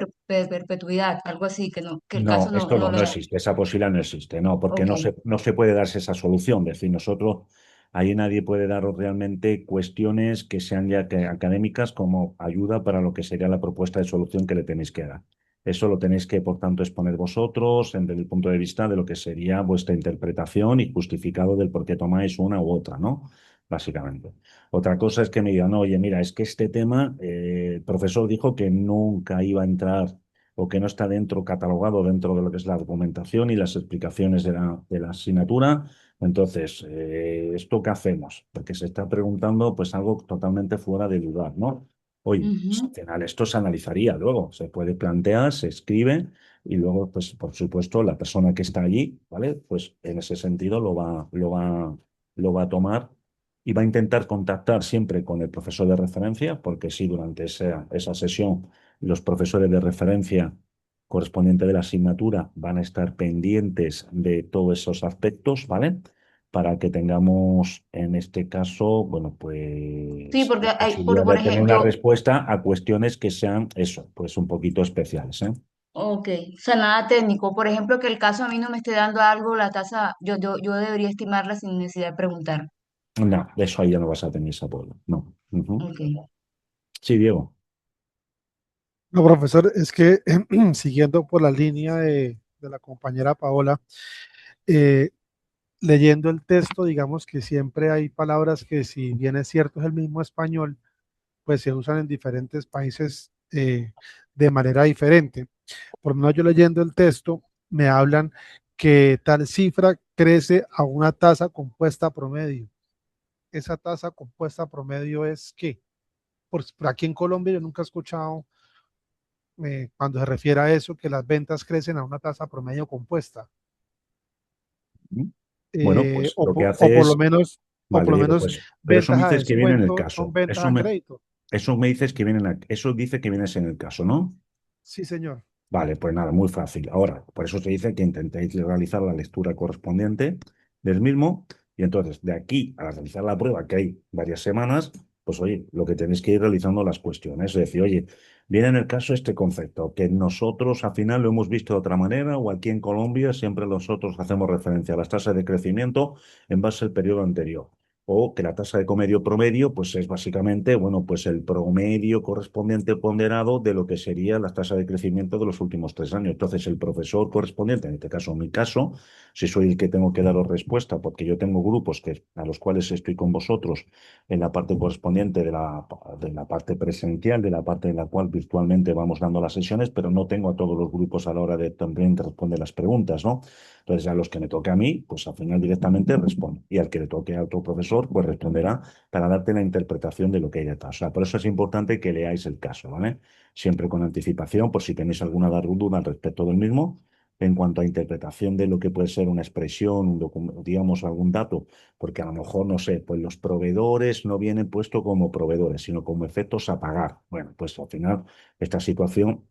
perpetuidad, algo así, que el caso no, no, esto no no, lo no da. existe, esa posibilidad no existe, no, porque Ok. no se puede darse esa solución. Es decir, nosotros, ahí nadie puede daros realmente cuestiones que sean ya académicas como ayuda para lo que sería la propuesta de solución que le tenéis que dar. Eso lo tenéis que, por tanto, exponer vosotros desde el punto de vista de lo que sería vuestra interpretación y justificado del por qué tomáis una u otra, ¿no? Básicamente. Otra cosa es que me digan, oye, mira, es que este tema, el profesor dijo que nunca iba a entrar o que no está dentro, catalogado dentro de lo que es la documentación y las explicaciones de la asignatura. Entonces, ¿esto qué hacemos? Porque se está preguntando pues algo totalmente fuera de lugar, ¿no? Oye, pues, al Ujú. final esto se analizaría luego, se puede plantear, se escribe y luego, pues por supuesto, la persona que está allí, ¿vale? Pues en ese sentido lo va a tomar y va a intentar contactar siempre con el profesor de referencia, porque si durante esa sesión los profesores de referencia correspondiente de la asignatura van a estar pendientes de todos esos aspectos, ¿vale? Para que tengamos, en este caso, bueno, Sí, pues porque la hay, posibilidad por de tener una ejemplo, respuesta a cuestiones que sean eso, pues un poquito especiales, ¿eh? ok, o sea, nada técnico. Por ejemplo, que el caso a mí no me esté dando algo, la tasa, yo debería estimarla sin necesidad de preguntar. No, de eso ahí ya no vas a tener ese apoyo. No. Ujú. Ok. Sí, Diego. No, profesor, es que siguiendo por la línea de la compañera Paola, eh, leyendo el texto, digamos que siempre hay palabras que si bien es cierto es el mismo español, pues se usan en diferentes países de manera diferente. Por lo menos yo leyendo el texto, me hablan que tal cifra crece a una tasa compuesta promedio. Esa tasa compuesta promedio es qué? Por aquí en Colombia yo nunca he escuchado cuando se refiere a eso, que las ventas crecen a una tasa promedio compuesta. Ujú. Bueno, pues lo que O hace por lo es, menos, o vale, por lo Diego, menos pues, pero eso ventas me a dices que viene en el descuento son caso. ventas a crédito. Eso me dices que viene eso dice que vienes en el caso, ¿no? Sí, señor. Vale, pues nada, muy fácil. Ahora, por eso se dice que intentéis realizar la lectura correspondiente del mismo y entonces de aquí a realizar la prueba, que hay varias semanas, pues oye, lo que tenéis que ir realizando las cuestiones, es decir, oye, viene en el caso este concepto, que nosotros al final lo hemos visto de otra manera, o aquí en Colombia siempre nosotros hacemos referencia a las tasas de crecimiento en base al periodo anterior. O que la tasa de comedio promedio, pues es básicamente, bueno, pues el promedio correspondiente ponderado de lo que sería la tasa de crecimiento de los últimos 3 años. Entonces, el profesor correspondiente, en este caso, en mi caso, si soy el que tengo que daros respuesta, porque yo tengo grupos a los cuales estoy con vosotros en la parte correspondiente de la parte presencial, de la parte en la cual virtualmente vamos dando las sesiones, pero no tengo a todos los grupos a la hora de también responder las preguntas, ¿no? Entonces, a los que me toque a mí, pues al final directamente respondo. Y al que le toque a otro profesor, pues responderá para darte la interpretación de lo que hay detrás. O sea, por eso es importante que leáis el caso, ¿vale? Siempre con anticipación, por si tenéis alguna duda al respecto del mismo. En cuanto a interpretación de lo que puede ser una expresión, digamos, algún dato, porque a lo mejor, no sé, pues los proveedores no vienen puestos como proveedores, sino como efectos a pagar. Bueno, pues al final, esta situación,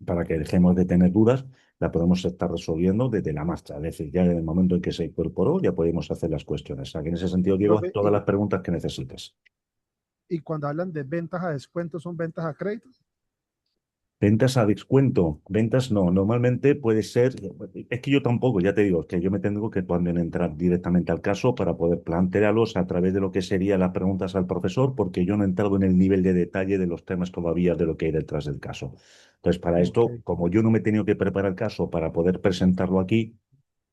para que dejemos de tener dudas, la podemos estar resolviendo desde la marcha. Es decir, ya en el momento en que se incorporó, ya podemos hacer las cuestiones. O sea, que en ese sentido, Diego, Profe, todas las preguntas que necesites. y cuando hablan de ventas a descuento, ¿son ventas a crédito? Ventas a descuento, ventas no, normalmente puede ser, es que yo tampoco, ya te digo, que yo me tengo que también entrar directamente al caso para poder plantearlos a través de lo que serían las preguntas al profesor, porque yo no he entrado en el nivel de detalle de los temas todavía de lo que hay detrás del caso. Entonces, para Ok. esto, como yo no me he tenido que preparar el caso para poder presentarlo aquí,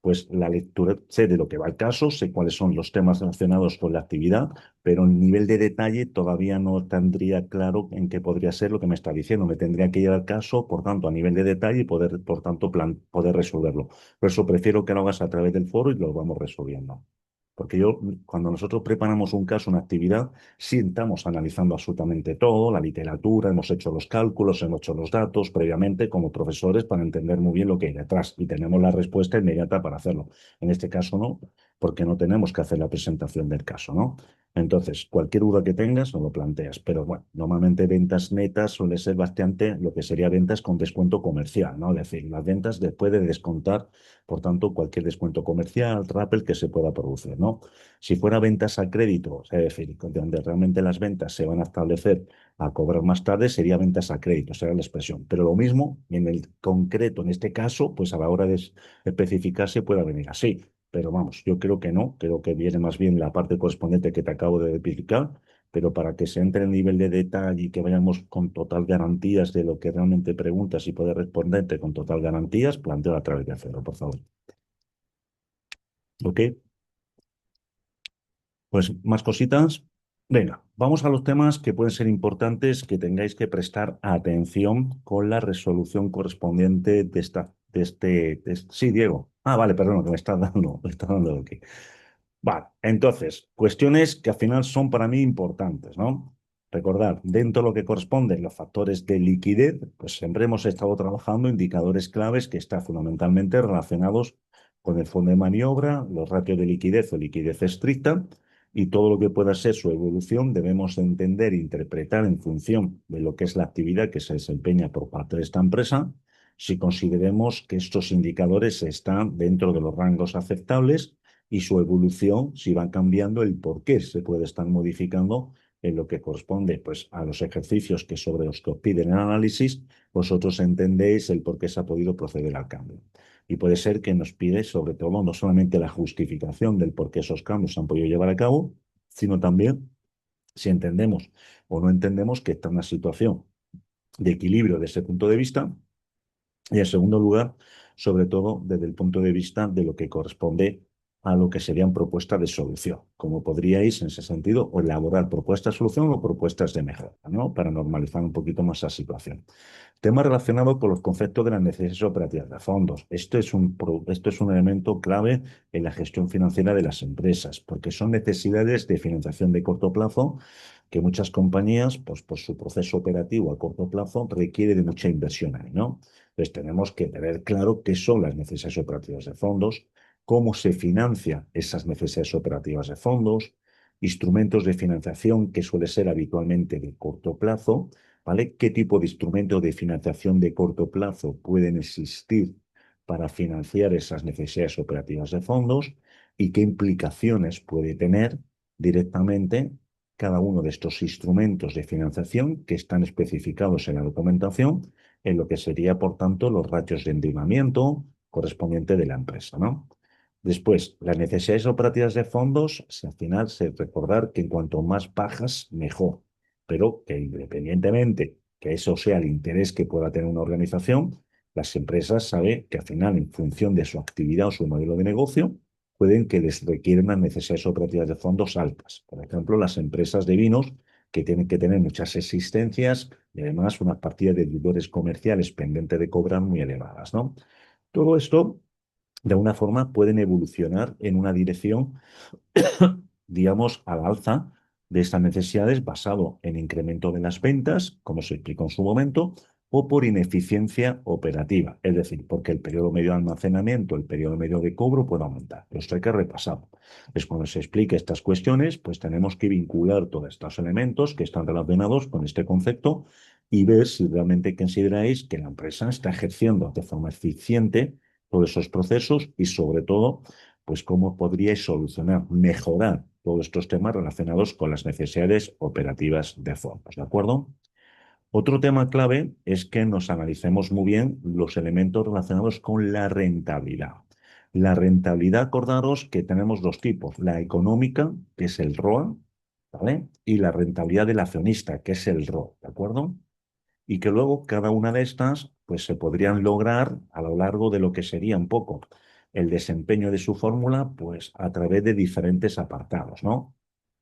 pues la lectura, sé de lo que va el caso, sé cuáles son los temas relacionados con la actividad, pero el nivel de detalle todavía no tendría claro en qué podría ser lo que me está diciendo. Me tendría que ir al caso, por tanto, a nivel de detalle y poder, por tanto, poder resolverlo. Por eso prefiero que lo hagas a través del foro y lo vamos resolviendo. Porque yo, cuando nosotros preparamos un caso, una actividad, sí estamos analizando absolutamente todo, la literatura, hemos hecho los cálculos, hemos hecho los datos previamente como profesores para entender muy bien lo que hay detrás y tenemos la respuesta inmediata para hacerlo. En este caso no, porque no tenemos que hacer la presentación del caso, ¿no? Entonces, cualquier duda que tengas, no lo planteas. Pero bueno, normalmente ventas netas suele ser bastante lo que sería ventas con descuento comercial, ¿no? Es decir, las ventas después de descontar, por tanto, cualquier descuento comercial, rappel que se pueda producir, ¿no? Si fuera ventas a crédito, es decir, donde realmente las ventas se van a establecer a cobrar más tarde, sería ventas a crédito, será la expresión. Pero lo mismo, en el concreto, en este caso, pues a la hora de especificarse puede venir así. Pero vamos, yo creo que no, creo que viene más bien la parte correspondiente que te acabo de explicar, pero para que se entre en el nivel de detalle y que vayamos con total garantías de lo que realmente preguntas y poder responderte con total garantías, planteo a través de hacerlo, por favor. ¿Ok? Pues más cositas. Venga, vamos a los temas que pueden ser importantes que tengáis que prestar atención con la resolución correspondiente Sí, Diego. Ah, vale, perdón, que me está dando aquí. Vale, entonces, cuestiones que al final son para mí importantes, ¿no? Recordad, dentro de lo que corresponden los factores de liquidez, pues siempre hemos estado trabajando indicadores claves que están fundamentalmente relacionados con el fondo de maniobra, los ratios de liquidez o liquidez estricta y todo lo que pueda ser su evolución debemos entender e interpretar en función de lo que es la actividad que se desempeña por parte de esta empresa, si consideremos que estos indicadores están dentro de los rangos aceptables y su evolución, si van cambiando, el por qué se puede estar modificando en lo que corresponde pues, a los ejercicios que sobre los que os piden el análisis, vosotros entendéis el por qué se ha podido proceder al cambio. Y puede ser que nos pide, sobre todo, no solamente la justificación del por qué esos cambios se han podido llevar a cabo, sino también si entendemos o no entendemos que está en una situación de equilibrio desde ese punto de vista. Y en segundo lugar, sobre todo desde el punto de vista de lo que corresponde a lo que serían propuestas de solución. Como podríais, en ese sentido, o elaborar propuestas de solución o propuestas de mejora, ¿no? Para normalizar un poquito más la situación. Tema relacionado con los conceptos de las necesidades operativas de fondos. Esto es un elemento clave en la gestión financiera de las empresas, porque son necesidades de financiación de corto plazo que muchas compañías, pues por su proceso operativo a corto plazo, requiere de mucha inversión ahí, ¿no? Entonces tenemos que tener claro qué son las necesidades operativas de fondos, cómo se financian esas necesidades operativas de fondos, instrumentos de financiación que suele ser habitualmente de corto plazo, ¿vale? ¿Qué tipo de instrumentos de financiación de corto plazo pueden existir para financiar esas necesidades operativas de fondos y qué implicaciones puede tener directamente cada uno de estos instrumentos de financiación que están especificados en la documentación en lo que sería, por tanto, los ratios de endeudamiento correspondiente de la empresa, ¿no? Después, las necesidades operativas de fondos, al final, se recordar que en cuanto más bajas, mejor, pero que independientemente que eso sea el interés que pueda tener una organización, las empresas saben que al final, en función de su actividad o su modelo de negocio, pueden que les requieren unas necesidades operativas de fondos altas. Por ejemplo, las empresas de vinos que tienen que tener muchas existencias y además unas partidas de deudores comerciales pendientes de cobrar muy elevadas, ¿no? Todo esto, de alguna forma, pueden evolucionar en una dirección, digamos, al alza de estas necesidades basado en incremento de las ventas, como se explicó en su momento, o por ineficiencia operativa, es decir, porque el periodo medio de almacenamiento, el periodo medio de cobro puede aumentar. Esto hay que repasarlo. Es cuando se explique estas cuestiones, pues tenemos que vincular todos estos elementos que están relacionados con este concepto y ver si realmente consideráis que la empresa está ejerciendo de forma eficiente todos esos procesos y sobre todo, pues cómo podríais solucionar, mejorar todos estos temas relacionados con las necesidades operativas de fondos, ¿de acuerdo? Otro tema clave es que nos analicemos muy bien los elementos relacionados con la rentabilidad. La rentabilidad, acordaros que tenemos dos tipos, la económica, que es el ROA, ¿vale? Y la rentabilidad del accionista, que es el ROE, ¿de acuerdo? Y que luego cada una de estas pues se podrían lograr a lo largo de lo que sería un poco el desempeño de su fórmula pues a través de diferentes apartados, ¿no?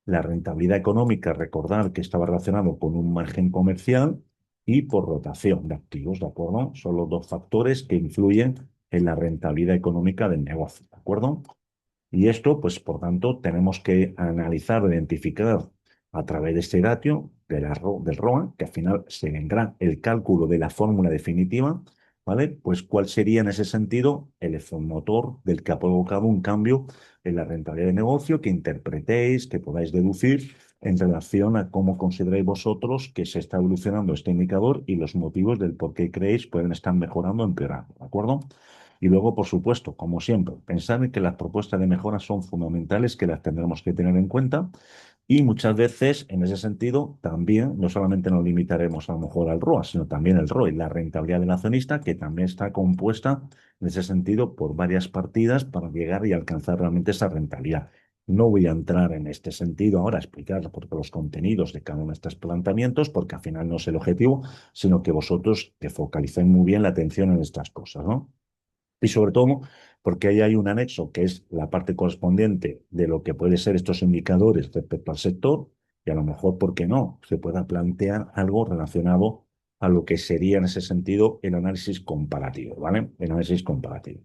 La rentabilidad económica, recordar que estaba relacionado con un margen comercial y por rotación de activos, ¿de acuerdo? Son los dos factores que influyen en la rentabilidad económica del negocio, ¿de acuerdo? Y esto, pues, por tanto, tenemos que analizar, identificar a través de este ratio del ROA, que al final se vendrá el cálculo de la fórmula definitiva, ¿vale? Pues cuál sería en ese sentido el motor del que ha provocado un cambio en la rentabilidad de negocio que interpretéis, que podáis deducir en relación a cómo consideráis vosotros que se está evolucionando este indicador y los motivos del por qué creéis pueden estar mejorando o empeorando, ¿de acuerdo? Y luego, por supuesto, como siempre, pensar en que las propuestas de mejora son fundamentales, que las tendremos que tener en cuenta. Y muchas veces, en ese sentido, también no solamente nos limitaremos a lo mejor al ROA, sino también el ROE, la rentabilidad del accionista, que también está compuesta en ese sentido por varias partidas para llegar y alcanzar realmente esa rentabilidad. No voy a entrar en este sentido ahora a explicar por los contenidos de cada uno de estos planteamientos, porque al final no es el objetivo, sino que vosotros te focalicéis muy bien la atención en estas cosas, ¿no? Y sobre todo porque ahí hay un anexo que es la parte correspondiente de lo que pueden ser estos indicadores respecto al sector y a lo mejor, ¿por qué no?, se pueda plantear algo relacionado a lo que sería en ese sentido el análisis comparativo, ¿vale? El análisis comparativo.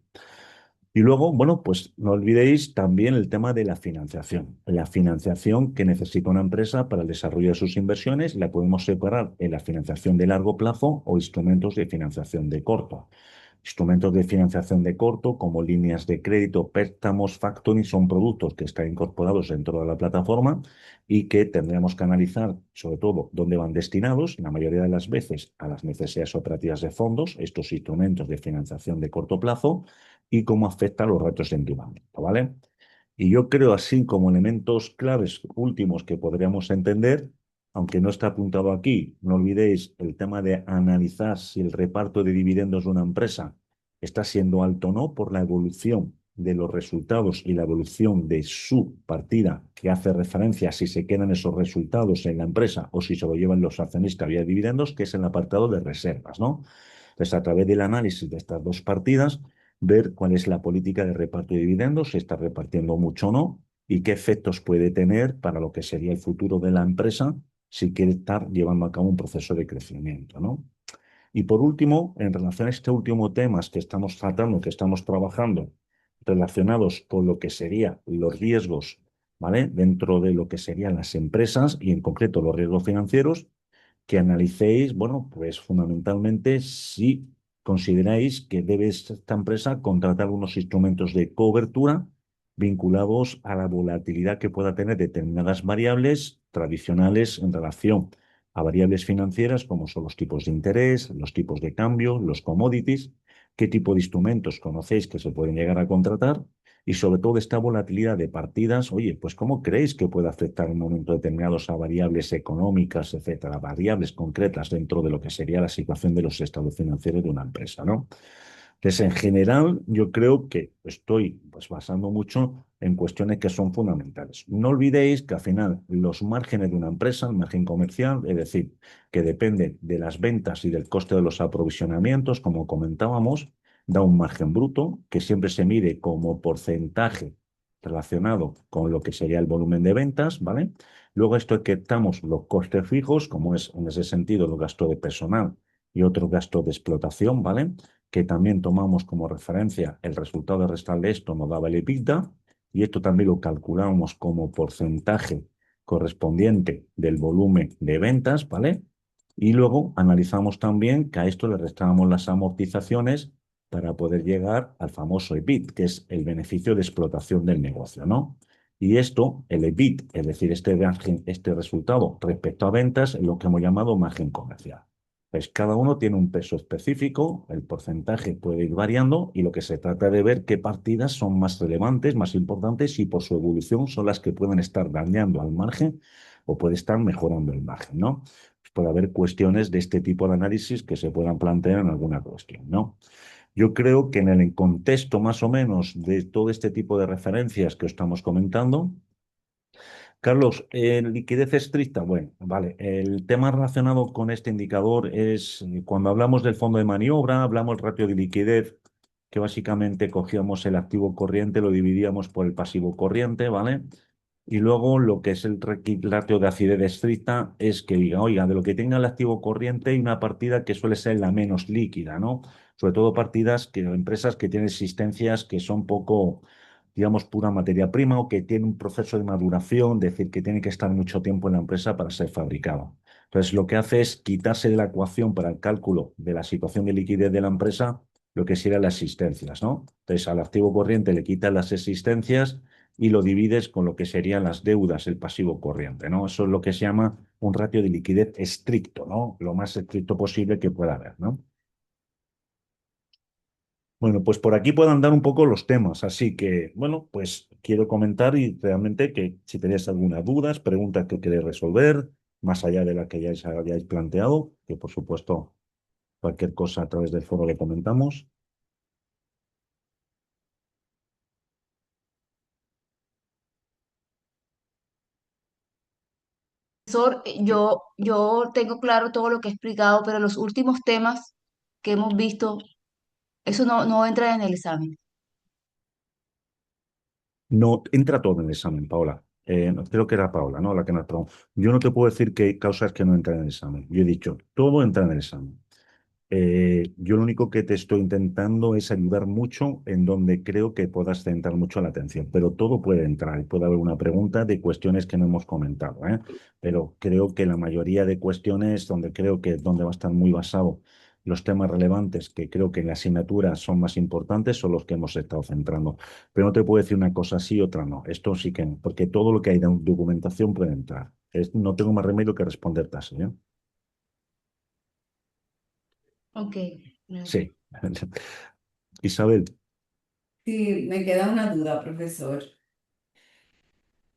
Y luego, bueno, pues no olvidéis también el tema de la financiación. La financiación que necesita una empresa para el desarrollo de sus inversiones la podemos separar en la financiación de largo plazo o instrumentos de financiación de corto. Instrumentos de financiación de corto, como líneas de crédito, préstamos, factoring, son productos que están incorporados dentro de la plataforma y que tendremos que analizar, sobre todo, dónde van destinados, la mayoría de las veces a las necesidades operativas de fondos, estos instrumentos de financiación de corto plazo, y cómo afecta a los retos de endeudamiento, ¿vale? Y yo creo, así como elementos claves últimos que podríamos entender, aunque no está apuntado aquí, no olvidéis el tema de analizar si el reparto de dividendos de una empresa está siendo alto o no por la evolución de los resultados y la evolución de su partida, que hace referencia a si se quedan esos resultados en la empresa o si se lo llevan los accionistas vía dividendos, que es el apartado de reservas, ¿no? Entonces, a través del análisis de estas dos partidas, ver cuál es la política de reparto de dividendos, si está repartiendo mucho o no, y qué efectos puede tener para lo que sería el futuro de la empresa si quiere estar llevando a cabo un proceso de crecimiento, ¿no? Y por último, en relación a este último tema que estamos tratando, que estamos trabajando, relacionados con lo que serían los riesgos, ¿vale? Dentro de lo que serían las empresas y en concreto los riesgos financieros, que analicéis, bueno, pues fundamentalmente si consideráis que debe esta empresa contratar unos instrumentos de cobertura vinculados a la volatilidad que pueda tener determinadas variables tradicionales en relación a variables financieras como son los tipos de interés, los tipos de cambio, los commodities, qué tipo de instrumentos conocéis que se pueden llegar a contratar y sobre todo esta volatilidad de partidas, oye, pues ¿cómo creéis que puede afectar en un momento determinado a variables económicas, etcétera, variables concretas dentro de lo que sería la situación de los estados financieros de una empresa, ¿no? Entonces, en general, yo creo que estoy pues, basando mucho en cuestiones que son fundamentales. No olvidéis que al final los márgenes de una empresa, el margen comercial, es decir, que depende de las ventas y del coste de los aprovisionamientos, como comentábamos, da un margen bruto que siempre se mide como porcentaje relacionado con lo que sería el volumen de ventas, ¿vale? Luego esto quitamos los costes fijos, como es en ese sentido los gastos de personal y otros gastos de explotación, ¿vale? Que también tomamos como referencia el resultado de restarle esto nos daba el EBITDA, y esto también lo calculamos como porcentaje correspondiente del volumen de ventas, ¿vale? Y luego analizamos también que a esto le restábamos las amortizaciones para poder llegar al famoso EBIT, que es el beneficio de explotación del negocio, ¿no? Y esto, el EBIT, es decir, este resultado respecto a ventas, es lo que hemos llamado margen comercial. Pues cada uno tiene un peso específico, el porcentaje puede ir variando y lo que se trata de ver qué partidas son más relevantes, más importantes y por su evolución son las que pueden estar dañando al margen o puede estar mejorando el margen, ¿no? Pues puede haber cuestiones de este tipo de análisis que se puedan plantear en alguna cuestión, ¿no? Yo creo que en el contexto más o menos de todo este tipo de referencias que estamos comentando, Carlos, liquidez estricta, bueno, vale. El tema relacionado con este indicador es cuando hablamos del fondo de maniobra, hablamos del ratio de liquidez, que básicamente cogíamos el activo corriente, lo dividíamos por el pasivo corriente, ¿vale? Y luego lo que es el ratio de acidez estricta es que diga, oiga, de lo que tenga el activo corriente hay una partida que suele ser la menos líquida, ¿no? Sobre todo partidas que empresas que tienen existencias que son poco, digamos, pura materia prima o que tiene un proceso de maduración, es decir, que tiene que estar mucho tiempo en la empresa para ser fabricado. Entonces, lo que hace es quitarse de la ecuación para el cálculo de la situación de liquidez de la empresa lo que serían las existencias, ¿no? Entonces, al activo corriente le quitas las existencias y lo divides con lo que serían las deudas, el pasivo corriente, ¿no? Eso es lo que se llama un ratio de liquidez estricto, ¿no? Lo más estricto posible que pueda haber, ¿no? Bueno, pues por aquí puedan dar un poco los temas, así que, bueno, pues quiero comentar y realmente que si tenéis alguna dudas, preguntas que queréis resolver, más allá de la que ya hayáis planteado, que por supuesto cualquier cosa a través del foro le comentamos. Profesor, yo tengo claro todo lo que he explicado, pero los últimos temas que hemos visto, eso no entra en el examen. No entra todo en el examen, Paola. No, creo que era Paola, ¿no? La que nos preguntó. Yo no te puedo decir que hay causas que no entran en el examen. Yo he dicho, todo entra en el examen. Yo lo único que te estoy intentando es ayudar mucho en donde creo que puedas centrar mucho la atención, pero todo puede entrar. Puede haber una pregunta de cuestiones que no hemos comentado, ¿eh? Pero creo que la mayoría de cuestiones donde creo que donde va a estar muy basado los temas relevantes que creo que en la asignatura son más importantes son los que hemos estado centrando. Pero no te puedo decir una cosa sí y otra no. Esto sí que no, porque todo lo que hay de documentación puede entrar. No tengo más remedio que responderte así, ¿eh? Ok, gracias. Sí. Isabel. Sí, me queda una duda, profesor.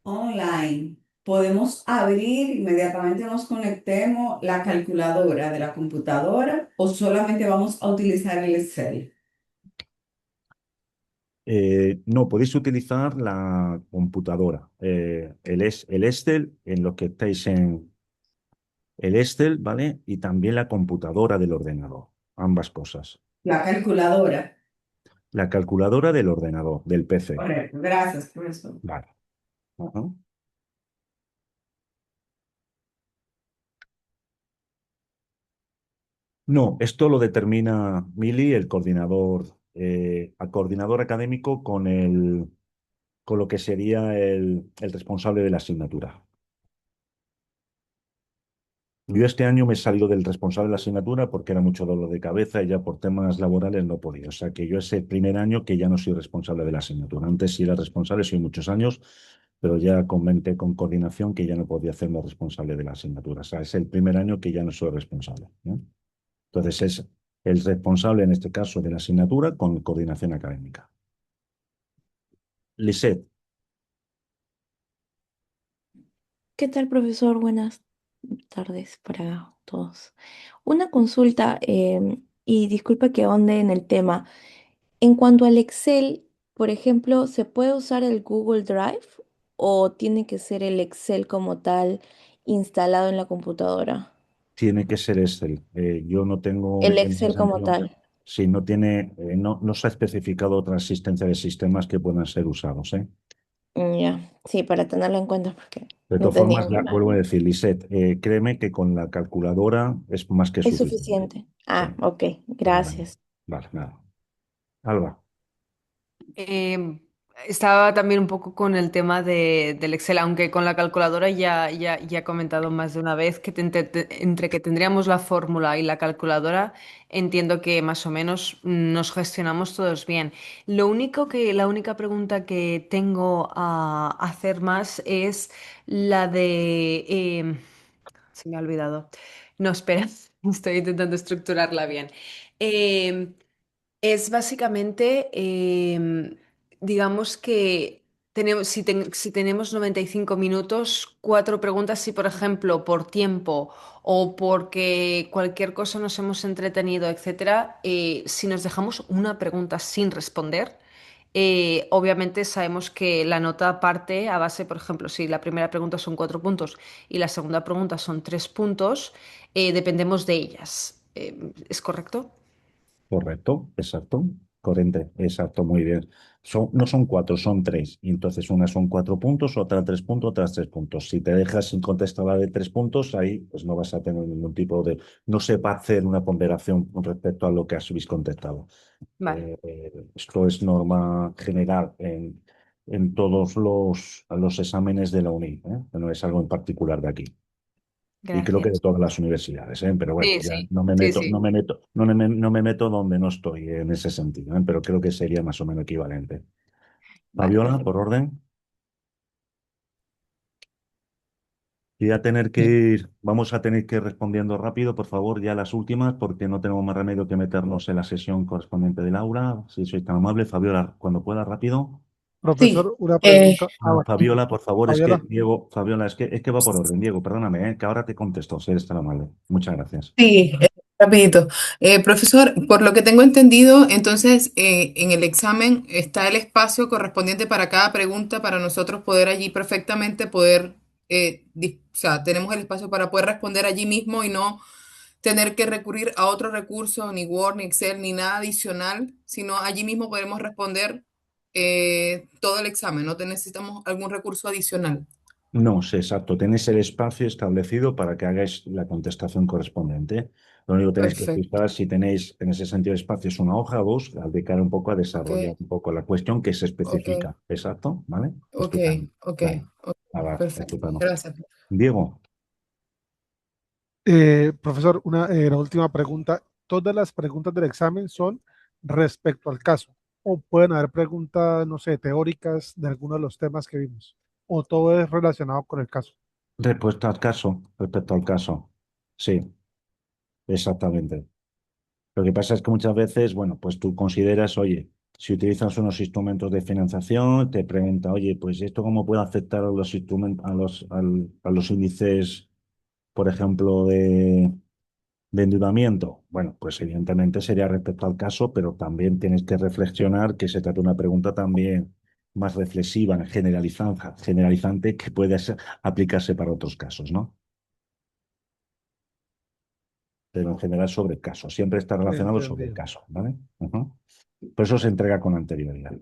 Online, ¿podemos abrir inmediatamente nos conectemos la calculadora de la computadora o solamente vamos a utilizar el Excel? No, podéis utilizar la computadora, el Excel, en lo que estáis en el Excel, ¿vale? Y también la computadora del ordenador, ambas cosas. La calculadora. La calculadora del ordenador, del PC, Correcto, gracias, profesor. vale. Ajá. No, esto lo determina Mili, el coordinador, al coordinador académico con lo que sería el responsable de la asignatura. Yo este año me he salido del responsable de la asignatura porque era mucho dolor de cabeza y ya por temas laborales no podía. O sea que yo es el primer año que ya no soy responsable de la asignatura. Antes sí era responsable, soy muchos años, pero ya comenté con coordinación que ya no podía hacerme responsable de la asignatura. O sea, es el primer año que ya no soy responsable, ¿no? Entonces es el responsable en este caso de la asignatura con coordinación académica. Lisette, ¿Qué tal, profesor? Buenas tardes para todos. Una consulta, y disculpa que ahonde en el tema. En cuanto al Excel, por ejemplo, ¿se puede usar el Google Drive o tiene que ser el Excel como tal instalado en la computadora? tiene que ser Excel. Yo no tengo El en ese Excel como sentido, tal. si no tiene, no se ha especificado otra existencia de sistemas que puedan ser usados, ¿eh? Ya, sí, para tenerlo en cuenta porque De no todas tenía formas, ya una. vuelvo a decir, Lisette, créeme que con la calculadora es más que Es suficiente. suficiente. Sí, Ah, ok, vale, gracias. vale, nada. Alba, Em, Estaba también un poco con el tema del Excel, aunque con la calculadora ya he comentado más de una vez que entre que tendríamos la fórmula y la calculadora, entiendo que más o menos nos gestionamos todos bien. La única pregunta que tengo a hacer más es la de... se me ha olvidado. No, espera, estoy intentando estructurarla bien. Em, es básicamente, digamos que tenemos, si tenemos 95 minutos, cuatro preguntas, si por ejemplo por tiempo o porque cualquier cosa nos hemos entretenido, etcétera, si nos dejamos una pregunta sin responder, obviamente sabemos que la nota parte a base, por ejemplo, si la primera pregunta son 4 puntos y la segunda pregunta son 3 puntos, dependemos de ellas. ¿Es correcto? correcto, exacto, corriente, exacto, muy bien. No son cuatro, son tres. Y entonces una son 4 puntos, otra 3 puntos, otras 3 puntos. Si te dejas sin contestar la de 3 puntos, ahí pues no vas a tener ningún tipo de... No se va a hacer una ponderación con respecto a lo que has contestado. Vale, Esto es norma general en todos los exámenes de la UNI, ¿eh? No es algo en particular de aquí. Y creo que de gracias. todas las universidades, ¿eh? Pero bueno, Sí, ya sí, no me sí, meto, sí. no me meto donde no estoy en ese sentido, ¿eh? Pero creo que sería más o menos equivalente. Vale, Fabiola, perfecto. por orden. Y a tener que Sí. ir, vamos a tener que ir respondiendo rápido, por favor, ya las últimas, porque no tenemos más remedio que meternos en la sesión correspondiente de Laura. Si sois tan amable, Fabiola, cuando pueda, rápido. Sí. Profesor, una Eh, pregunta. Ah, Fabiola, por favor, es que Fabiola. Diego, Fabiola, es que va por orden. Diego, perdóname, que ahora te contesto, si eres tan amable. Muchas gracias. Sí, rapidito. Profesor, por lo que tengo entendido, entonces en el examen está el espacio correspondiente para cada pregunta para nosotros poder allí perfectamente poder, o sea, tenemos el espacio para poder responder allí mismo y no tener que recurrir a otro recurso, ni Word, ni Excel, ni nada adicional, sino allí mismo podemos responder todo el examen, no necesitamos algún recurso adicional. No, sí, exacto. Tenéis el espacio establecido para que hagáis la contestación correspondiente. Lo único que tenéis que Perfecto. fijar si tenéis en ese sentido espacio es una hoja o dos, al dedicar un poco a Ok, desarrollar un poco la cuestión que se ok, especifica. Exacto, ¿vale? ok, Estupendo. ok, Vale. ok, Nada, perfecto. estupendo. Gracias. Diego, Profesor, la última pregunta. ¿Todas las preguntas del examen son respecto al caso? ¿O pueden haber preguntas, no sé, teóricas de alguno de los temas que vimos? ¿O todo es relacionado con el caso? respuesta al caso, respecto al caso. Sí, exactamente. Lo que pasa es que muchas veces, bueno, pues tú consideras, oye, si utilizas unos instrumentos de financiación, te pregunta, oye, pues esto cómo puede afectar a los instrumentos, a los índices, por ejemplo, de endeudamiento. Bueno, pues evidentemente sería respecto al caso, pero también tienes que reflexionar que se trata de una pregunta también más reflexiva, generalizante, que puede aplicarse para otros casos, ¿no? Pero en general sobre el caso. Siempre está relacionado sobre el Entendido. caso, ¿vale? Ujú. Por eso se entrega con anterioridad.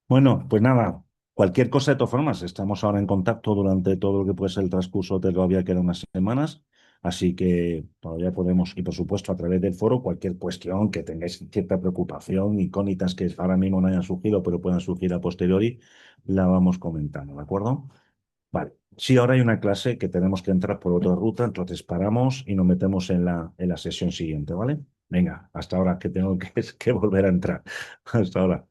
Bueno, pues nada, cualquier cosa de todas formas, estamos ahora en contacto durante todo lo que puede ser el transcurso de todavía quedan unas semanas, así que todavía podemos, y por supuesto a través del foro, cualquier cuestión que tengáis cierta preocupación, incógnitas que ahora mismo no hayan surgido, pero puedan surgir a posteriori, la vamos comentando, ¿de acuerdo? Vale. Sí, ahora hay una clase que tenemos que entrar por otra ruta, entonces paramos y nos metemos en la sesión siguiente, ¿vale? Venga, hasta ahora que tengo que volver a entrar. Hasta ahora.